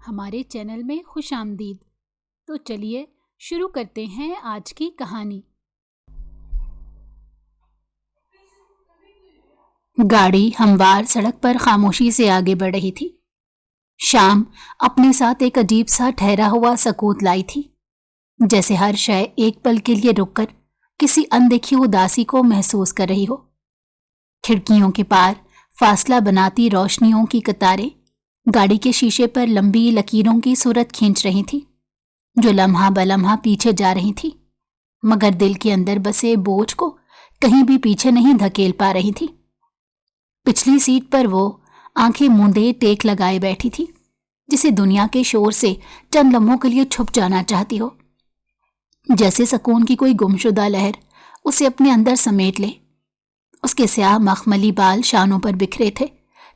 ہمارے چینل میں خوش آمدید۔ تو چلیے شروع کرتے ہیں آج کی کہانی۔ گاڑی ہموار سڑک پر خاموشی سے آگے بڑھ رہی تھی۔ شام اپنے ساتھ ایک عجیب سا ٹھہرا ہوا سکوت لائی تھی، جیسے ہر شے ایک پل کے لیے رک کر کسی اندیکھی اداسی کو محسوس کر رہی ہو۔ کھڑکیوں کے پار فاصلہ بناتی روشنیوں کی قطاریں گاڑی کے شیشے پر لمبی لکیروں کی صورت کھینچ رہی تھی، جو لمحہ بلمحہ پیچھے جا رہی تھی، مگر دل کے اندر بسے بوجھ کو کہیں بھی پیچھے نہیں دھکیل پا رہی تھی۔ پچھلی سیٹ پر وہ آنکھیں موندے ٹیک لگائے بیٹھی تھی، جسے دنیا کے شور سے چند لمحوں کے لیے چھپ جانا چاہتی ہو، جیسے سکون کی کوئی گمشدہ لہر اسے اپنے اندر سمیٹ لے۔ اس کے سیاہ مخملی بال شانوں پر بکھرے تھے،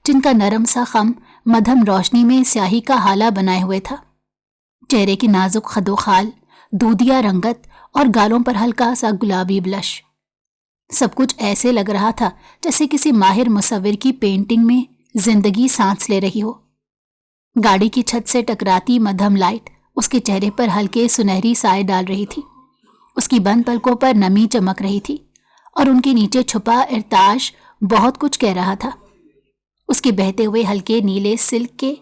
جن کا نرم سا خم مدھم روشنی میں سیاہی کا ہالہ بنائے ہوئے تھا۔ چہرے کی نازک خد و خال، دودھیا رنگت اور گالوں پر ہلکا سا گلابی بلش، سب کچھ ایسے لگ رہا تھا جیسے کسی ماہر مصور کی پینٹنگ میں زندگی سانس لے رہی ہو۔ گاڑی کی چھت سے ٹکراتی مدھم لائٹ اس کے چہرے پر ہلکے سنہری سائے ڈال رہی تھی۔ اس کی بند پلکوں پر نمی چمک رہی تھی اور ان کے نیچے چھپا ارتعاش بہت کچھ کہہ رہا تھا۔ اس کے بہتے ہوئے ہلکے نیلے سلک کے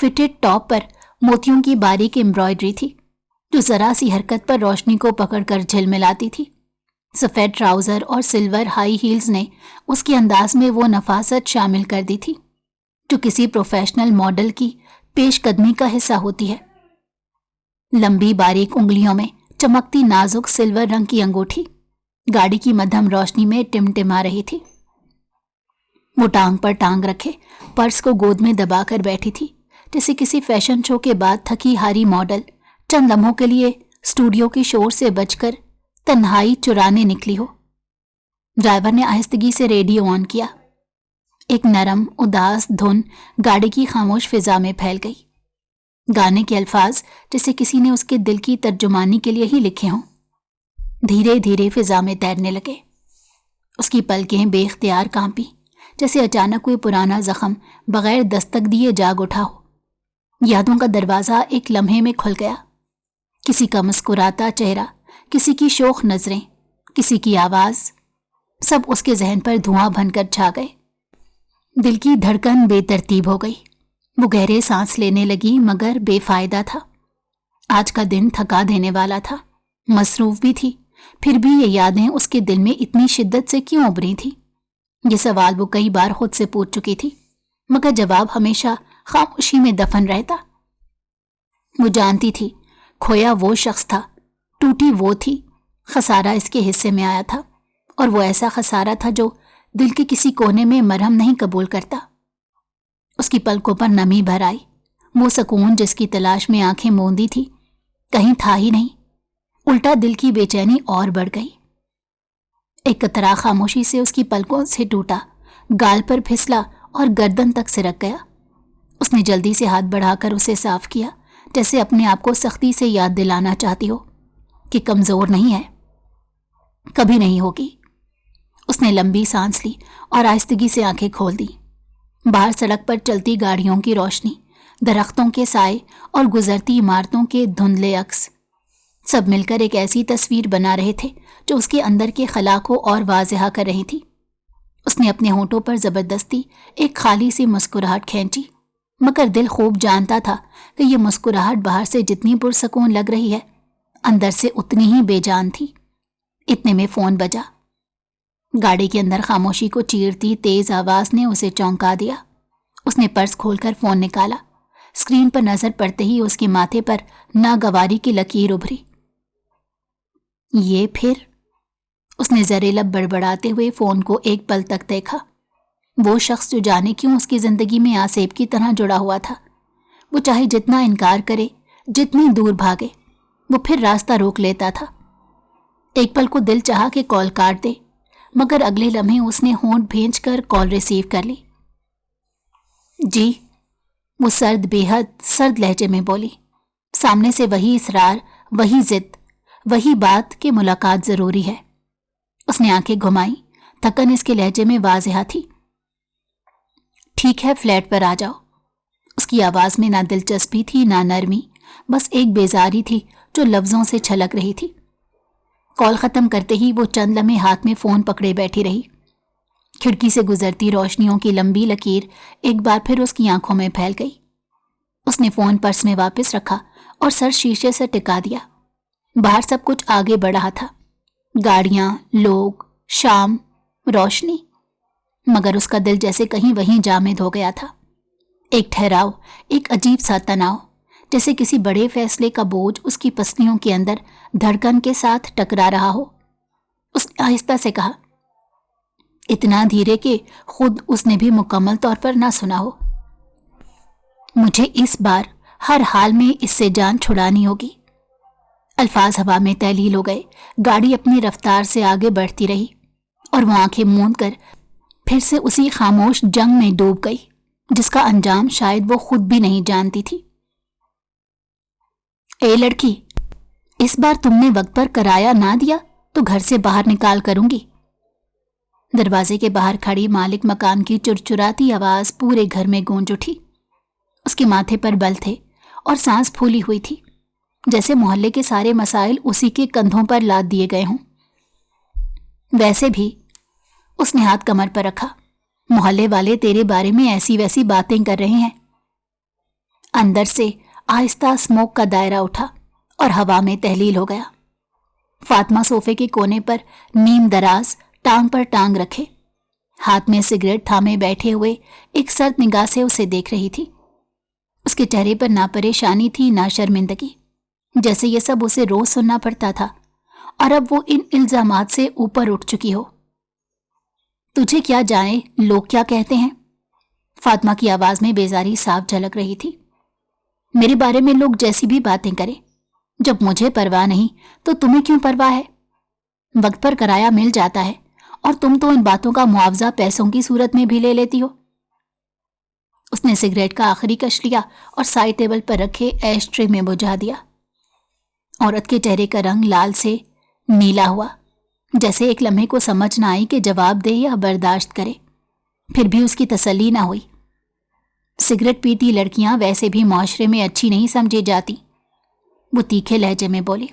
فٹڈ ٹاپ پر موتیوں کی باریک امبرائڈری تھی، جو ذرا سی حرکت پر روشنی کو پکڑ کر جھلملاتی تھی۔ سفید ٹراؤزر اور سلور ہائی ہیلز نے اس کے انداز میں وہ نفاست شامل کر دی تھی جو کسی پروفیشنل ماڈل کی پیش قدمی کا حصہ ہوتی ہے۔ لمبی باریک انگلیوں میں چمکتی نازک سلور رنگ کی انگوٹھی گاڑی کی مدھم روشنی میں ٹمٹما رہی تھی۔ وہ ٹانگ پر ٹانگ رکھے پرس کو گود میں دبا کر بیٹھی تھی، جیسے کسی فیشن شو کے بعد تھکی ہاری ماڈل چند لمحوں کے لیے اسٹوڈیو کے شور سے بچ کر تنہائی چرانے نکلی ہو۔ ڈرائیور نے آہستگی سے ریڈیو آن کیا۔ ایک نرم اداس دھن گاڑی کی خاموش فضا میں پھیل گئی۔ گانے کے الفاظ جیسے کسی نے اس کے دل کی ترجمانی کے لیے ہی لکھے ہوں، دھیرے دھیرے فضا میں تیرنے لگے۔ اس کی پلکیں بے اختیار کانپی، جیسے اچانک کوئی پرانا زخم بغیر دستک دیے جاگ اٹھا ہو۔ یادوں کا دروازہ ایک لمحے میں کھل گیا۔ کسی کا مسکراتا چہرہ، کسی کی شوخ نظریں، کسی کی آواز، سب اس کے ذہن پر دھواں بن کر چھا گئے۔ دل کی دھڑکن بے ترتیب ہو گئی۔ وہ گہرے سانس لینے لگی، مگر بے فائدہ تھا۔ آج کا دن تھکا دینے والا تھا، مصروف بھی تھی، پھر بھی یہ یادیں اس کے دل میں اتنی شدت سے کیوں ابھری تھی؟ یہ سوال وہ کئی بار خود سے پوچھ چکی تھی، مگر جواب ہمیشہ خاموشی میں دفن رہتا۔ وہ جانتی تھی کھویا وہ شخص تھا، ٹوٹی وہ تھی، خسارہ اس کے حصے میں آیا تھا، اور وہ ایسا خسارہ تھا جو دل کے کسی کونے میں مرہم نہیں قبول کرتا۔ اس کی پلکوں پر نمی بھر آئی۔ وہ سکون جس کی تلاش میں آنکھیں موندی تھی کہیں تھا ہی نہیں، الٹا دل کی بے چینی اور بڑھ گئی۔ ایک قطرہ خاموشی سے اس کی پلکوں سے ٹوٹا، گال پر پھسلا اور گردن تک سرک گیا۔ اس نے جلدی سے ہاتھ بڑھا کر اسے صاف کیا، جیسے اپنے آپ کو سختی سے یاد دلانا چاہتی ہو کہ کمزور نہیں ہے، کبھی نہیں ہوگی۔ اس نے لمبی سانس لی اور آہستگی سے آنکھیں کھول دی۔ باہر سڑک پر چلتی گاڑیوں کی روشنی، درختوں کے سائے اور گزرتی عمارتوں کے دھندلے عکس، سب مل کر ایک ایسی تصویر بنا رہے تھے جو اس کے اندر کے خلا کو اور واضح کر رہی تھی۔ اس نے اپنے ہونٹوں پر زبردستی ایک خالی سی مسکراہٹ کھینچی، مگر دل خوب جانتا تھا کہ یہ مسکراہٹ باہر سے جتنی پرسکون لگ رہی ہے، اندر سے اتنی ہی بے جان تھی۔ اتنے میں فون بجا۔ گاڑی کے اندر خاموشی کو چیرتی تیز آواز نے اسے چونکا دیا۔ اس نے پرس کھول کر فون نکالا۔ اسکرین پر نظر پڑتے ہی اس کے ماتھے پر ناگواری کی لکیر ابھری۔ یہ پھر؟ اس نے زرے لب بڑبڑاتے ہوئے فون کو ایک پل تک دیکھا۔ وہ شخص جو جانے کیوں اس کی زندگی میں آسیب کی طرح جڑا ہوا تھا، وہ چاہے جتنا انکار کرے، جتنی دور بھاگے، وہ پھر راستہ روک لیتا تھا۔ ایک پل کو دل چاہا کہ کال کاٹ دے، مگر اگلے لمحے اس نے ہونٹ بھینچ کر کال ریسیو کر لی۔ جی، وہ بے حد سرد لہجے میں بولی۔ سامنے سے وہی اصرار، وہی ضد، وہی بات کہ ملاقات ضروری ہے۔ اس نے آنکھیں گھمائیں، تھکن اس کے لہجے میں واضح تھی۔ ٹھیک ہے، فلیٹ پر آ جاؤ۔ اس کی آواز میں نہ دلچسپی تھی نہ نرمی، بس ایک بیزاری تھی جو لفظوں سے چھلک رہی تھی۔ کال ختم کرتے ہی وہ چند لمحے ہاتھ میں فون پکڑے بیٹھی رہی۔ کھڑکی سے گزرتی روشنیوں کی لمبی لکیر ایک بار پھر اس کی آنکھوں میں پھیل گئی۔ اس نے فون پرس میں واپس رکھا اور سر شیشے سے ٹکا دیا۔ باہر سب کچھ آگے بڑھ رہا تھا، گاڑیاں، لوگ، شام، روشنی، مگر اس کا دل جیسے کہیں وہیں جامد ہو گیا تھا۔ ایک ٹھہراؤ، ایک عجیب سا تناؤ، جیسے کسی بڑے فیصلے کا بوجھ اس کی پسلیوں کے اندر دھڑکن کے ساتھ ٹکرا رہا ہو۔ اس نے آہستہ سے کہا، اتنا دھیرے کہ خود اس نے بھی مکمل طور پر نہ سنا ہو، مجھے اس بار ہر حال میں اس سے جان چھڑانی ہوگی۔ الفاظ ہوا میں تحلیل ہو گئے، گاڑی اپنی رفتار سے آگے بڑھتی رہی اور وہ آنکھیں موند کر پھر سے اسی خاموش جنگ میں ڈوب گئی جس کا انجام شاید وہ خود بھی نہیں جانتی تھی۔ اے لڑکی، اس بار تم نے وقت پر کرایہ نہ دیا تو گھر سے باہر نکال کروں گی۔ دروازے کے باہر کھڑی مالک مکان کی چرچراتی آواز پورے گھر میں گونج اٹھی۔ اس کے ماتھے پر بل تھے اور سانس پھولی ہوئی تھی، جیسے محلے کے سارے مسائل اسی کے کندھوں پر لاد دیے گئے ہوں۔ ویسے بھی، اس نے ہاتھ کمر پر رکھا، محلے والے تیرے بارے میں ایسی ویسی باتیں کر رہے ہیں۔ اندر سے آہستہ اسموک کا دائرہ اٹھا اور ہوا میں تحلیل ہو گیا۔ فاطمہ صوفے کے کونے پر نیم دراز ٹانگ پر ٹانگ رکھے، ہاتھ میں سگریٹ تھامے بیٹھے ہوئے ایک سرد نگاہ سے اسے دیکھ رہی تھی۔ اس کے چہرے پر نہ پریشانی تھی نہ شرمندگی، جیسے یہ سب اسے روز سننا پڑتا تھا اور اب وہ ان الزامات سے اوپر اٹھ چکی ہو۔ تجھے کیا جائے لوگ کیا کہتے ہیں؟ فاطمہ کی آواز میں بیزاری صاف جھلک رہی تھی۔ میرے بارے میں لوگ جیسی بھی باتیں کریں، جب مجھے پرواہ نہیں تو تمہیں کیوں پرواہ ہے؟ وقت پر کرایہ مل جاتا ہے اور تم تو ان باتوں کا معاوضہ پیسوں کی صورت میں بھی لے لیتی ہو۔ اس نے سگریٹ کا آخری کش لیا اور سائڈ ٹیبل پر رکھے ایش ٹرے میں بجھا دیا۔ عورت کے چہرے کا رنگ لال سے نیلا ہوا، جیسے ایک لمحے کو سمجھ نہ آئی کہ جواب دے یا برداشت کرے، پھر بھی اس کی تسلی نہ ہوئی۔ سگریٹ پیتی لڑکیاں ویسے بھی معاشرے میں اچھی نہیں سمجھی جاتی، وہ تیکھے لہجے میں بولی۔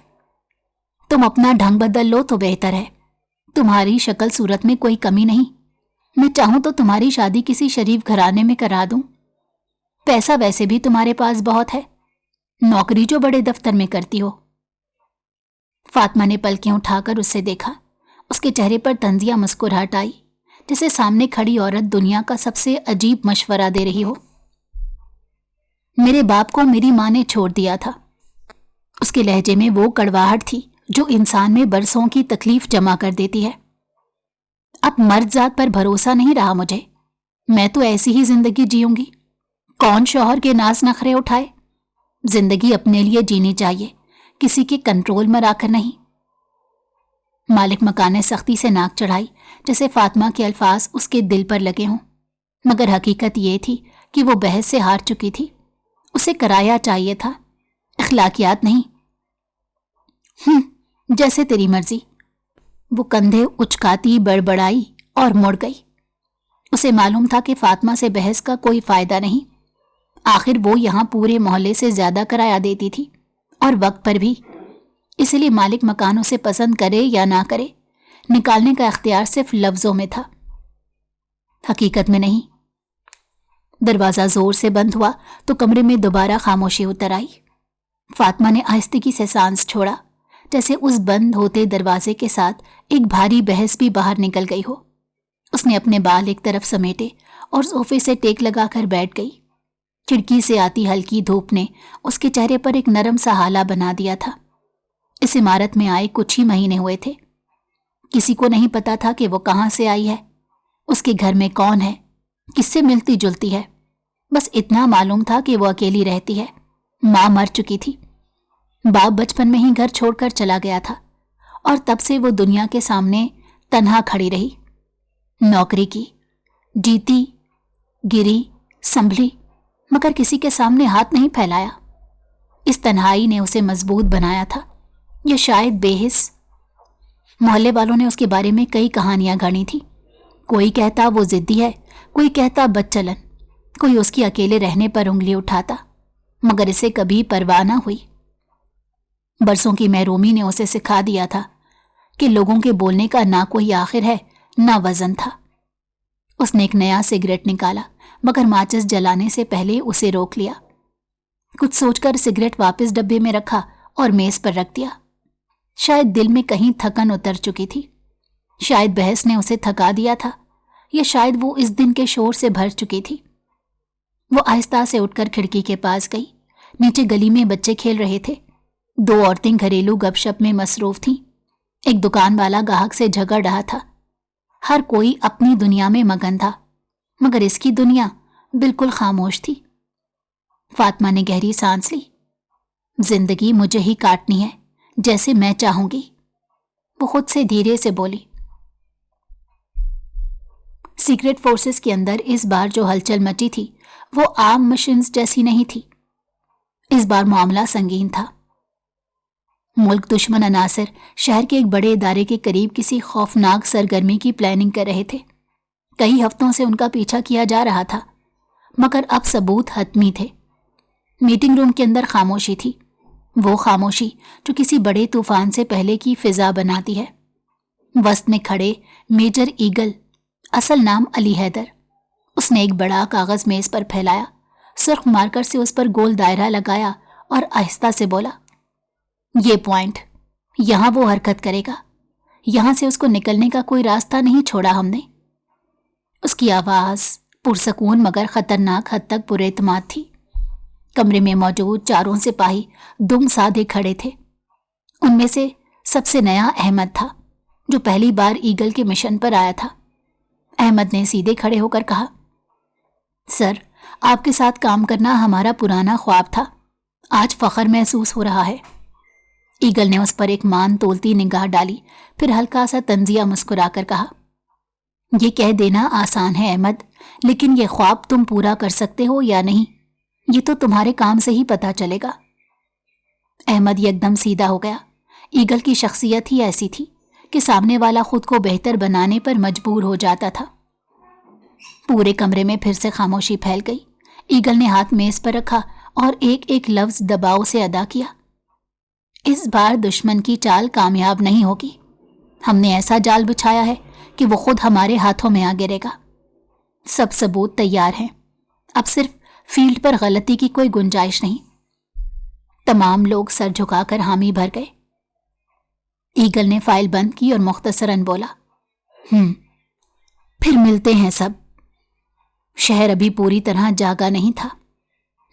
تم اپنا ڈھنگ بدل لو تو بہتر ہے، تمہاری شکل صورت میں کوئی کمی نہیں۔ میں چاہوں تو تمہاری شادی کسی شریف گھرانے میں کرا دوں، پیسہ ویسے بھی تمہارے پاس بہت ہے، نوکری جو بڑے دفتر میں کرتی ہو۔ فاطمہ نے پلکیں اٹھا کر اس سے دیکھا، اس کے چہرے پر طنزیہ مسکراہٹ آئی، جیسے سامنے کھڑی عورت دنیا کا سب سے عجیب مشورہ دے رہی ہو۔ میرے باپ کو میری ماں نے چھوڑ دیا تھا۔ اس کے لہجے میں وہ کڑواہٹ تھی جو انسان میں برسوں کی تکلیف جمع کر دیتی ہے۔ اب مرد ذات پر بھروسہ نہیں رہا مجھے، میں تو ایسی ہی زندگی جیوں گی۔ کون شوہر کے ناز نخرے اٹھائے؟ زندگی اپنے لیے جینی چاہیے، کسی کے کنٹرول میں آ کر نہیں۔ مالک مکان نے سختی سے ناک چڑھائی، جیسے فاطمہ کے الفاظ اس کے دل پر لگے ہوں، مگر حقیقت یہ تھی کہ وہ بحث سے ہار چکی تھی۔ اسے کرایہ چاہیے تھا، اخلاقیات نہیں۔ جیسے تیری مرضی۔ وہ کندھے اچکاتی بڑبڑائی اور مڑ گئی۔ اسے معلوم تھا کہ فاطمہ سے بحث کا کوئی فائدہ نہیں، آخر وہ یہاں پورے محلے سے زیادہ کرایہ دیتی تھی اور وقت پر بھی، اس لیے مالک مکان اسے پسند کرے یا نہ کرے، نکالنے کا اختیار صرف لفظوں میں تھا، حقیقت میں نہیں۔ دروازہ زور سے بند ہوا تو کمرے میں دوبارہ خاموشی اتر آئی۔ فاطمہ نے آہستگی سے سانس چھوڑا، جیسے اس بند ہوتے دروازے کے ساتھ ایک بھاری بحث بھی باہر نکل گئی ہو۔ اس نے اپنے بال ایک طرف سمیٹے اور صوفے سے ٹیک لگا کر بیٹھ گئی۔ کھڑکی سے آتی ہلکی دھوپ نے اس کے چہرے پر ایک نرم سا ہالہ بنا دیا تھا۔ اس عمارت میں آئے کچھ ہی مہینے ہوئے تھے، کسی کو نہیں پتا تھا کہ وہ کہاں سے آئی ہے، اس کے گھر میں کون ہے، کس سے ملتی جلتی ہے۔ بس اتنا معلوم تھا کہ وہ اکیلی رہتی ہے، ماں مر چکی تھی، باپ بچپن میں ہی گھر چھوڑ کر چلا گیا تھا اور تب سے وہ دنیا کے سامنے تنہا کھڑی رہی، نوکری کی، جیتی گری سنبھلی، مگر کسی کے سامنے ہاتھ نہیں پھیلایا۔ اس تنہائی نے اسے مضبوط بنایا تھا، یا شاید بے حس۔ محلے والوں نے اس کے بارے میں کئی کہانیاں گھڑی تھیں، کوئی کہتا وہ ضدی ہے، کوئی کہتا بد چلن، کوئی اس کی اکیلے رہنے پر انگلی اٹھاتا، مگر اسے کبھی پرواہ نہ ہوئی۔ برسوں کی محرومی نے اسے سکھا دیا تھا کہ لوگوں کے بولنے کا نہ کوئی آخر ہے نہ وزن تھا۔ اس نے ایک نیا سگریٹ نکالا، مگر ماچس جلانے سے پہلے اسے روک لیا۔ کچھ سوچ کر سگریٹ واپس ڈبے میں رکھا اور میز پر رکھ دیا۔ شاید دل میں کہیں تھکن اتر چکی تھی، شاید بحث نے اسے تھکا دیا تھا، یا شاید وہ اس دن کے شور سے بھر چکی تھی۔ وہ آہستہ سے اٹھ کر کھڑکی کے پاس گئی۔ نیچے گلی میں بچے کھیل رہے تھے، 2 عورتیں گھریلو گپ شپ میں مصروف تھیں، ایک دکان والا گاہک سے جھگڑ رہا تھا۔ ہر کوئی اپنی دنیا میں مگن تھا، مگر اس کی دنیا بالکل خاموش تھی۔ فاطمہ نے گہری سانس لی۔ زندگی مجھے ہی کاٹنی ہے جیسے میں چاہوں گی، وہ خود سے دھیرے سے بولی۔ سیکرٹ فورسز کے اندر اس بار جو ہلچل مچی تھی وہ عام مشنز جیسی نہیں تھی۔ اس بار معاملہ سنگین تھا۔ ملک دشمن عناصر شہر کے ایک بڑے ادارے کے قریب کسی خوفناک سرگرمی کی پلاننگ کر رہے تھے۔ کئی ہفتوں سے ان کا پیچھا کیا جا رہا تھا، مگر اب ثبوت حتمی تھے۔ میٹنگ روم کے اندر خاموشی تھی، وہ خاموشی جو کسی بڑے طوفان سے پہلے کی فضا بناتی ہے۔ وسط میں کھڑے میجر ایگل، اصل نام علی حیدر، اس نے ایک بڑا کاغذ میز پر پھیلایا، سرخ مارکر سے اس پر گول دائرہ لگایا اور آہستہ سے بولا، یہ پوائنٹ، یہاں وہ حرکت کرے گا، یہاں سے اس کو نکلنے کا کوئی راستہ نہیں چھوڑا ہم نے۔ اس کی آواز پرسکون مگر خطرناک حد تک پر اعتماد تھی۔ کمرے میں موجود چاروں سپاہی دم سادھے کھڑے تھے۔ ان میں سے سب سے نیا احمد تھا، جو پہلی بار ایگل کے مشن پر آیا تھا۔ احمد نے سیدھے کھڑے ہو کر کہا، سر، آپ کے ساتھ کام کرنا ہمارا پرانا خواب تھا، آج فخر محسوس ہو رہا ہے۔ ایگل نے اس پر ایک مان تولتی نگاہ ڈالی، پھر ہلکا سا طنزیہ مسکرا کر کہا، یہ کہہ دینا آسان ہے احمد، لیکن یہ خواب تم پورا کر سکتے ہو یا نہیں، یہ تو تمہارے کام سے ہی پتہ چلے گا۔ احمد یک دم سیدھا ہو گیا۔ ایگل کی شخصیت ہی ایسی تھی کہ سامنے والا خود کو بہتر بنانے پر مجبور ہو جاتا تھا۔ پورے کمرے میں پھر سے خاموشی پھیل گئی۔ ایگل نے ہاتھ میز پر رکھا اور ایک ایک لفظ دباؤ سے ادا کیا، اس بار دشمن کی چال کامیاب نہیں ہوگی۔ ہم نے ایسا جال بچھایا ہے کہ وہ خود ہمارے ہاتھوں میں آ گرے گا۔ سب ثبوت تیار ہیں، اب صرف فیلڈ پر غلطی کی کوئی گنجائش نہیں۔ تمام لوگ سر جھکا کر حامی بھر گئے۔ ایگل نے فائل بند کی اور مختصراً بولا، پھر ملتے ہیں سب۔ شہر ابھی پوری طرح جاگا نہیں تھا،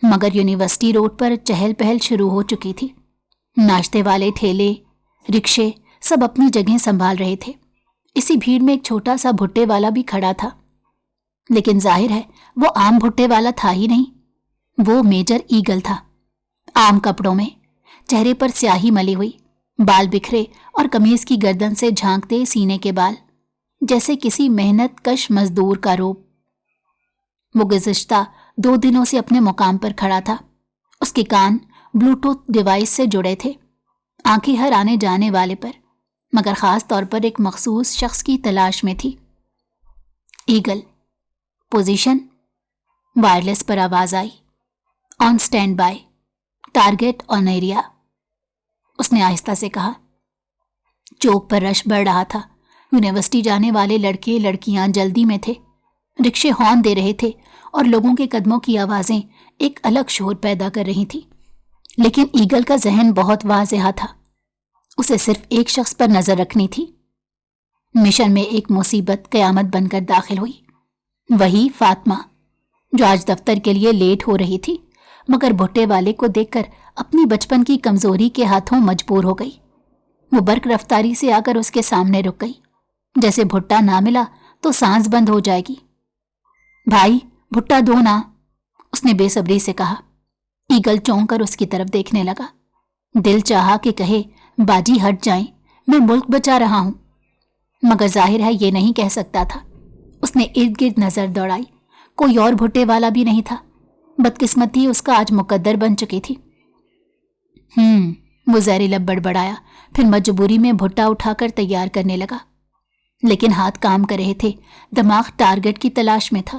مگر یونیورسٹی روڈ پر چہل پہل شروع ہو چکی تھی۔ ناشتے والے ٹھیلے، رکشے سب اپنی جگہیں سنبھال رہے تھے۔ اسی بھیڑ میں ایک چھوٹا سا بھٹے والا بھی کھڑا تھا، لیکن ظاہر ہے وہ عام بھٹے والا تھا ہی نہیں، وہ میجر ایگل تھا۔ عام کپڑوں میں، چہرے پر سیاہی ملی ہوئی، بال بکھرے اور قمیض کی گردن سے جھانکتے سینے کے بال، جیسے کسی محنت کش مزدور کا روپ۔ وہ گزشتہ 2 دنوں سے اپنے مقام پر کھڑا تھا۔ اس کے کان بلوٹوتھ ڈیوائس سے جڑے تھے، آنکھیں ہر آنے جانے والے پر، مگر خاص طور پر ایک مخصوص شخص کی تلاش میں تھی۔ Eagle, position? وائرلیس پر آواز آئی، on standby, target on area. اس نے آہستہ سے کہا۔ چوک پر رش بڑھ رہا تھا، یونیورسٹی جانے والے لڑکے لڑکیاں جلدی میں تھے، رکشے ہارن دے رہے تھے اور لوگوں کے قدموں کی آوازیں ایک الگ شور پیدا کر رہی تھی۔ لیکن ایگل کا ذہن بہت واضح تھا، اسے صرف ایک شخص پر نظر رکھنی تھی۔ مشن میں ایک مصیبت قیامت بن کر داخل ہوئی، وہی فاطمہ، جو آج دفتر کے لیے لیٹ ہو رہی تھی، مگر بھٹے والے کو دیکھ کر اپنی بچپن کی کمزوری کے ہاتھوں مجبور ہو گئی۔ وہ برق رفتاری سے آ کر اس کے سامنے رک گئی، جیسے بھٹا نہ ملا تو سانس بند ہو جائے گی۔ بھائی، بھٹا دو نا، اس نے بے صبری سے کہا۔ ایگل چونک کر اس کی طرف دیکھنے لگا۔ دل چاہا کہ کہے، باجی ہٹ جائیں، میں ملک بچا رہا ہوں، مگر ظاہر ہے یہ نہیں کہہ سکتا تھا۔ اس نے ارد گرد نظر دوڑائی، کوئی اور بھٹے والا بھی نہیں تھا۔ بدقسمتی اس کا آج مقدر بن چکی تھی۔ وہ زہری لب بڑبڑایا، پھر مجبوری میں بھٹا اٹھا کر تیار کرنے لگا، لیکن ہاتھ کام کر رہے تھے، دماغ ٹارگٹ کی تلاش میں تھا۔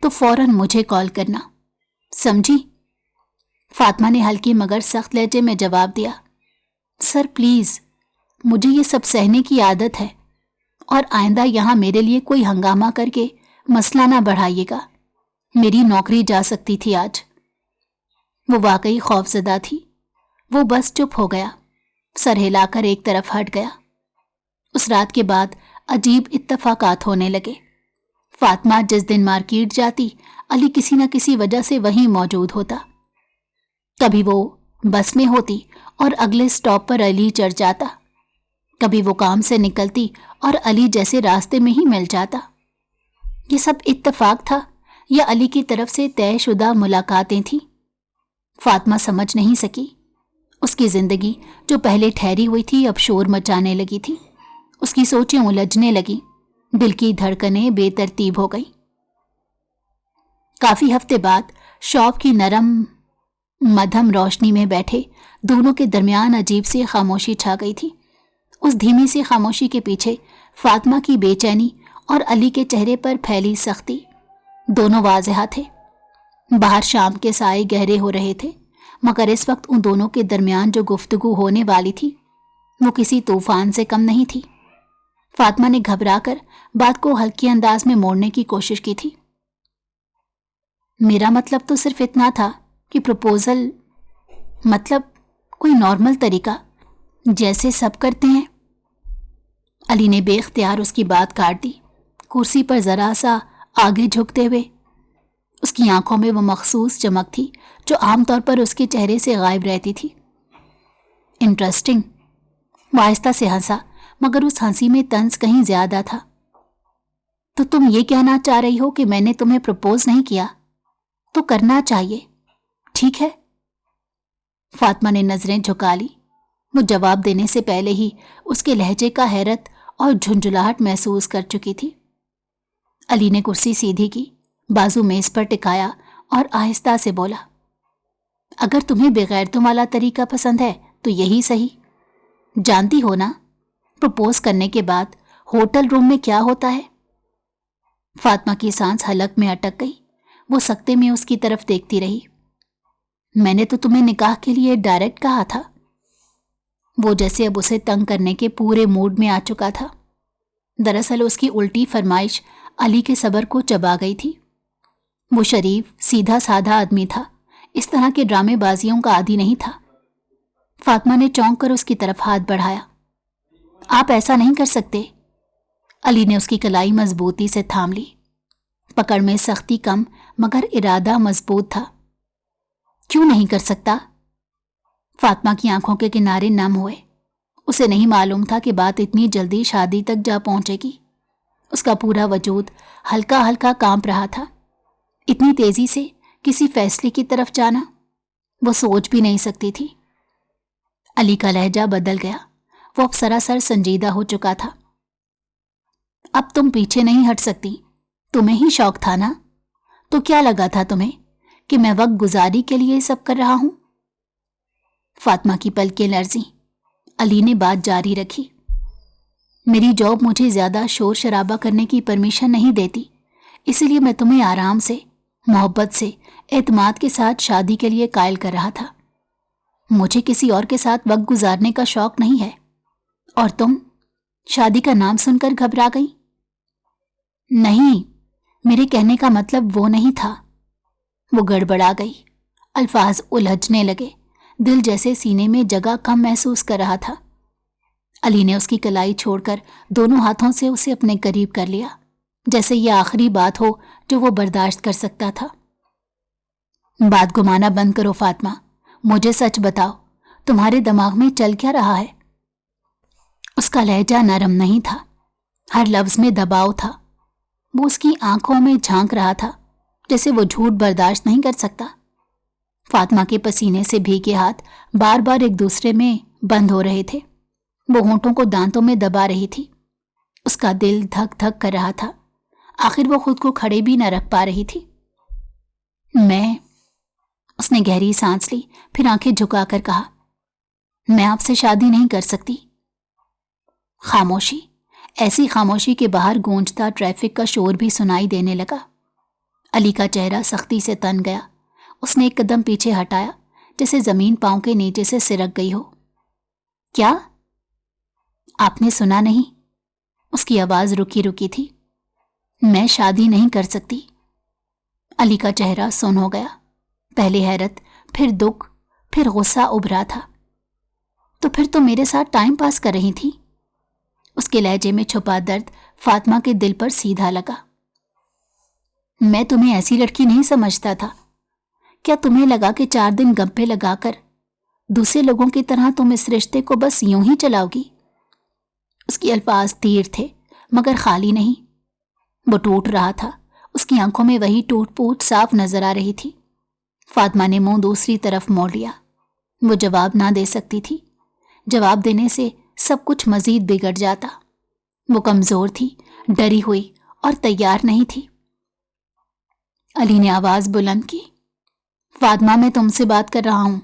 تو فوراً مجھے کال کرنا، سمجھی؟ فاطمہ نے ہلکی مگر سخت لہجے میں جواب دیا۔ سر پلیز، مجھے یہ سب سہنے کی عادت ہے، اور آئندہ یہاں میرے لیے کوئی ہنگامہ کر کے مسئلہ نہ بڑھائیے گا، میری نوکری جا سکتی تھی آج۔ وہ واقعی خوفزدہ تھی۔ وہ بس چپ ہو گیا، سر ہلا کر ایک طرف ہٹ گیا۔ اس رات کے بعد عجیب اتفاقات ہونے لگے۔ فاطمہ جس دن مارکیٹ جاتی، علی کسی نہ کسی وجہ سے وہیں موجود ہوتا۔ کبھی وہ بس میں ہوتی اور اگلے سٹاپ پر علی چڑھ جاتا، کبھی وہ کام سے نکلتی اور علی جیسے راستے میں ہی مل جاتا۔ یہ سب اتفاق تھا یا علی کی طرف سے طے شدہ ملاقاتیں تھیں؟ فاطمہ سمجھ نہیں سکی۔ اس کی زندگی جو پہلے ٹھہری ہوئی تھی اب شور مچانے لگی تھی، اس کی سوچیں الجھنے لگیں، دل کی دھڑکنیں بے ترتیب ہو گئیں۔ کافی ہفتے بعد شاپ کی نرم مدھم روشنی میں بیٹھے دونوں کے درمیان عجیب سی خاموشی چھا گئی تھی۔ اس دھیمی سی خاموشی کے پیچھے فاطمہ کی بے چینی اور علی کے چہرے پر پھیلی سختی دونوں واضح تھے۔ باہر شام کے سائے گہرے ہو رہے تھے، مگر اس وقت ان دونوں کے درمیان جو گفتگو ہونے والی تھی وہ کسی طوفان سے کم نہیں تھی۔ فاطمہ نے گھبرا کر بات کو ہلکی انداز میں موڑنے کی کوشش کی تھی۔ میرا مطلب تو صرف اتنا تھا کہ پروپوزل، مطلب کوئی نارمل طریقہ جیسے سب کرتے ہیں۔ علی نے بے اختیار اس کی بات کاٹ دی، کرسی پر ذرا سا آگے جھکتے ہوئے۔ اس کی آنکھوں میں وہ مخصوص چمک تھی جو عام طور پر اس کے چہرے سے غائب رہتی تھی۔ انٹرسٹنگ، وہ آہستہ سے ہنسا، مگر اس ہنسی میں طنز کہیں زیادہ تھا۔ تو تم یہ کہنا چاہ رہی ہو کہ میں نے تمہیں پرپوز نہیں کیا؟ تو کرنا چاہیے، ٹھیک ہے؟ فاطمہ نے نظریں جھکا لی۔ وہ جواب دینے سے پہلے ہی اس کے لہجے کا حیرت اور جھنجھلاہٹ محسوس کر چکی تھی۔ علی نے کرسی سیدھی کی، بازو میز پر ٹکایا اور آہستہ سے بولا، اگر تمہیں بغیر تم والا طریقہ پسند ہے تو یہی صحیح۔ جانتی ہو نا پرپوز کرنے کے بعد ہوٹل روم میں کیا ہوتا ہے؟ فاطمہ کی سانس حلق میں اٹک گئی۔ وہ سکتے میں اس کی طرف دیکھتی رہی۔ میں نے تو تمہیں نکاح کے لیے ڈائریکٹ کہا تھا۔ وہ جیسے اب اسے تنگ کرنے کے پورے موڈ میں آ چکا تھا۔ دراصل اس کی الٹی فرمائش علی کے صبر کو چبا گئی تھی۔ وہ شریف سیدھا سادھا آدمی تھا، اس طرح کے ڈرامے بازیوں کا عادی نہیں تھا۔ فاطمہ نے چونک کر اس کی طرف ہاتھ بڑھایا۔ آپ ایسا نہیں کر سکتے۔ علی نے اس کی کلائی مضبوطی سے تھام لی۔ پکڑ میں سختی کم مگر ارادہ مضبوط تھا۔ کیوں نہیں کر سکتا؟ فاطمہ کی آنکھوں کے کنارے نم ہوئے۔ اسے نہیں معلوم تھا کہ بات اتنی جلدی شادی تک جا پہنچے گی۔ اس کا پورا وجود ہلکا ہلکا کانپ رہا تھا۔ اتنی تیزی سے کسی فیصلے کی طرف جانا وہ سوچ بھی نہیں سکتی تھی۔ علی کا لہجہ بدل گیا، وہ اب سراسر سنجیدہ ہو چکا تھا۔ اب تم پیچھے نہیں ہٹ سکتی، تمہیں ہی شوق تھا نا؟ تو کیا لگا تھا تمہیں کہ میں وقت گزاری کے لیے سب کر رہا ہوں؟ فاطمہ کی پلکیں لرزیں۔ علی نے بات جاری رکھی، میری جاب مجھے زیادہ شور شرابہ کرنے کی پرمیشن نہیں دیتی، اسی لیے میں تمہیں آرام سے، محبت سے، اعتماد کے ساتھ شادی کے لیے قائل کر رہا تھا۔ مجھے کسی اور کے ساتھ وقت گزارنے کا شوق نہیں ہے۔ اور تم شادی کا نام سن کر گھبرا گئی؟ نہیں، میرے کہنے کا مطلب وہ نہیں تھا۔ وہ گڑبڑا گئی، الفاظ الجھنے لگے، دل جیسے سینے میں جگہ کم محسوس کر رہا تھا۔ علی نے اس کی کلائی چھوڑ کر دونوں ہاتھوں سے اسے اپنے قریب کر لیا، جیسے یہ آخری بات ہو جو وہ برداشت کر سکتا تھا۔ بات گمانا بند کرو فاطمہ، مجھے سچ بتاؤ، تمہارے دماغ میں چل کیا رہا ہے؟ اس کا لہجہ نرم نہیں تھا، ہر لفظ میں دباؤ تھا۔ وہ اس کی آنکھوں میں جھانک رہا تھا جیسے وہ جھوٹ برداشت نہیں کر سکتا۔ فاطمہ کے پسینے سے بھیگے ہاتھ بار بار ایک دوسرے میں بند ہو رہے تھے۔ وہ ہونٹوں کو دانتوں میں دبا رہی تھی۔ اس کا دل دھک دھک کر رہا تھا۔ آخر وہ خود کو کھڑے بھی نہ رکھ پا رہی تھی۔ اس نے گہری سانس لی، پھر آنکھیں جھکا کر کہا، میں آپ سے شادی نہیں کر سکتی۔ خاموشی، ایسی خاموشی کے باہر گونجتا ٹریفک کا شور بھی سنائی دینے لگا۔ علی کا چہرہ سختی سے تن گیا۔ اس نے ایک قدم پیچھے ہٹایا، جیسے زمین پاؤں کے نیچے سے سرک گئی ہو۔ کیا؟ آپ نے سنا نہیں؟ اس کی آواز رکی رکی تھی۔ میں شادی نہیں کر سکتی۔ علی کا چہرہ سن ہو گیا، پہلے حیرت، پھر دکھ، پھر غصہ ابھرا تھا۔ تو پھر تو میرے ساتھ ٹائم پاس کر رہی تھی؟ اس کے لہجے میں چھپا درد فاطمہ کے دل پر سیدھا لگا۔ میں تمہیں ایسی لڑکی نہیں سمجھتا تھا۔ کیا تمہیں لگا کہ 4 دن گپے لگا کر دوسرے لوگوں کی طرح تم اس رشتے کو بس یوں ہی چلاؤ گی؟ اس کی الفاظ تیر تھے مگر خالی نہیں۔ وہ ٹوٹ رہا تھا، اس کی آنکھوں میں وہی ٹوٹ پوٹ صاف نظر آ رہی تھی۔ فاطمہ نے منہ دوسری طرف موڑ لیا۔ وہ جواب نہ دے سکتی تھی، جواب دینے سے سب کچھ مزید بگڑ جاتا۔ وہ کمزور تھی، ڈری ہوئی اور تیار نہیں تھی۔ علی نے آواز بلند کی، فاطمہ میں تم سے بات کر رہا ہوں۔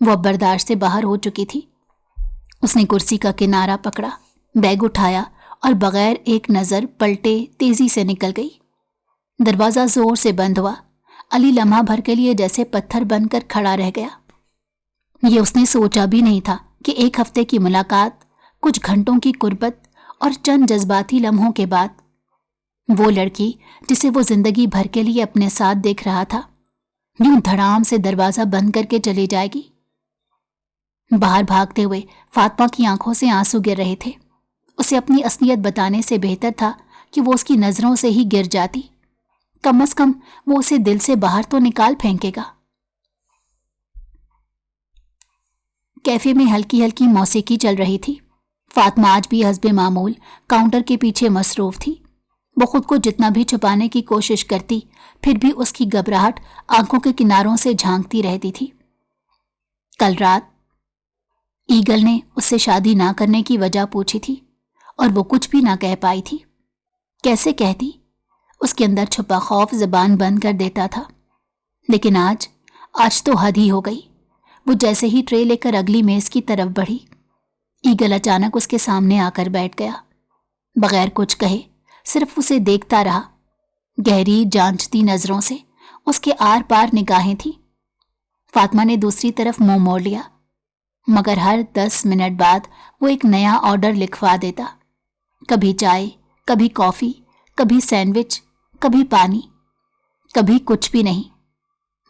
وہ اب برداشت سے باہر ہو چکی تھی۔ اس نے کرسی کا کنارہ پکڑا، بیگ اٹھایا اور بغیر ایک نظر پلٹے تیزی سے نکل گئی۔ دروازہ زور سے بند ہوا۔ علی لمحہ بھر کے لیے جیسے پتھر بن کر کھڑا رہ گیا۔ یہ اس نے سوچا بھی نہیں تھا کہ 1 ہفتے کی ملاقات، کچھ گھنٹوں کی قربت اور چند جذباتی لمحوں کے بعد وہ لڑکی جسے وہ زندگی بھر کے لیے اپنے ساتھ دیکھ رہا تھا، یوں دھڑام سے دروازہ بند کر کے چلی جائے گی۔ باہر بھاگتے ہوئے فاطمہ کی آنکھوں سے آنسو گر رہے تھے۔ اسے اپنی اصلیت بتانے سے بہتر تھا کہ وہ اس کی نظروں سے ہی گر جاتی۔ کم از کم وہ اسے دل سے باہر تو نکال پھینکے گا۔ کیفے میں ہلکی ہلکی موسیقی چل رہی تھی۔ فاطمہ آج بھی حسب معمول کاؤنٹر کے پیچھے مصروف تھی۔ وہ خود کو جتنا بھی چھپانے کی کوشش کرتی، پھر بھی اس کی گھبراہٹ آنکھوں کے کناروں سے جھانکتی رہتی تھی۔ کل رات ایگل نے اس سے شادی نہ کرنے کی وجہ پوچھی تھی اور وہ کچھ بھی نہ کہہ پائی تھی۔ کیسے کہتی؟ اس کے اندر چھپا خوف زبان بند کر دیتا تھا۔ لیکن آج تو حد ہی ہو گئی۔ وہ جیسے ہی ٹرے لے کر اگلی میز کی طرف بڑھی، ایگل اچانک اس کے سامنے آ کر بیٹھ گیا۔ بغیر کچھ کہے صرف اسے دیکھتا رہا۔ گہری جانچتی نظروں سے اس کے آر پار نگاہیں تھیں۔ فاطمہ نے دوسری طرف منہ موڑ لیا، مگر ہر 10 منٹ بعد وہ ایک نیا آرڈر لکھوا دیتا۔ کبھی چائے، کبھی کافی، کبھی سینڈوچ، کبھی پانی، کبھی کچھ بھی نہیں،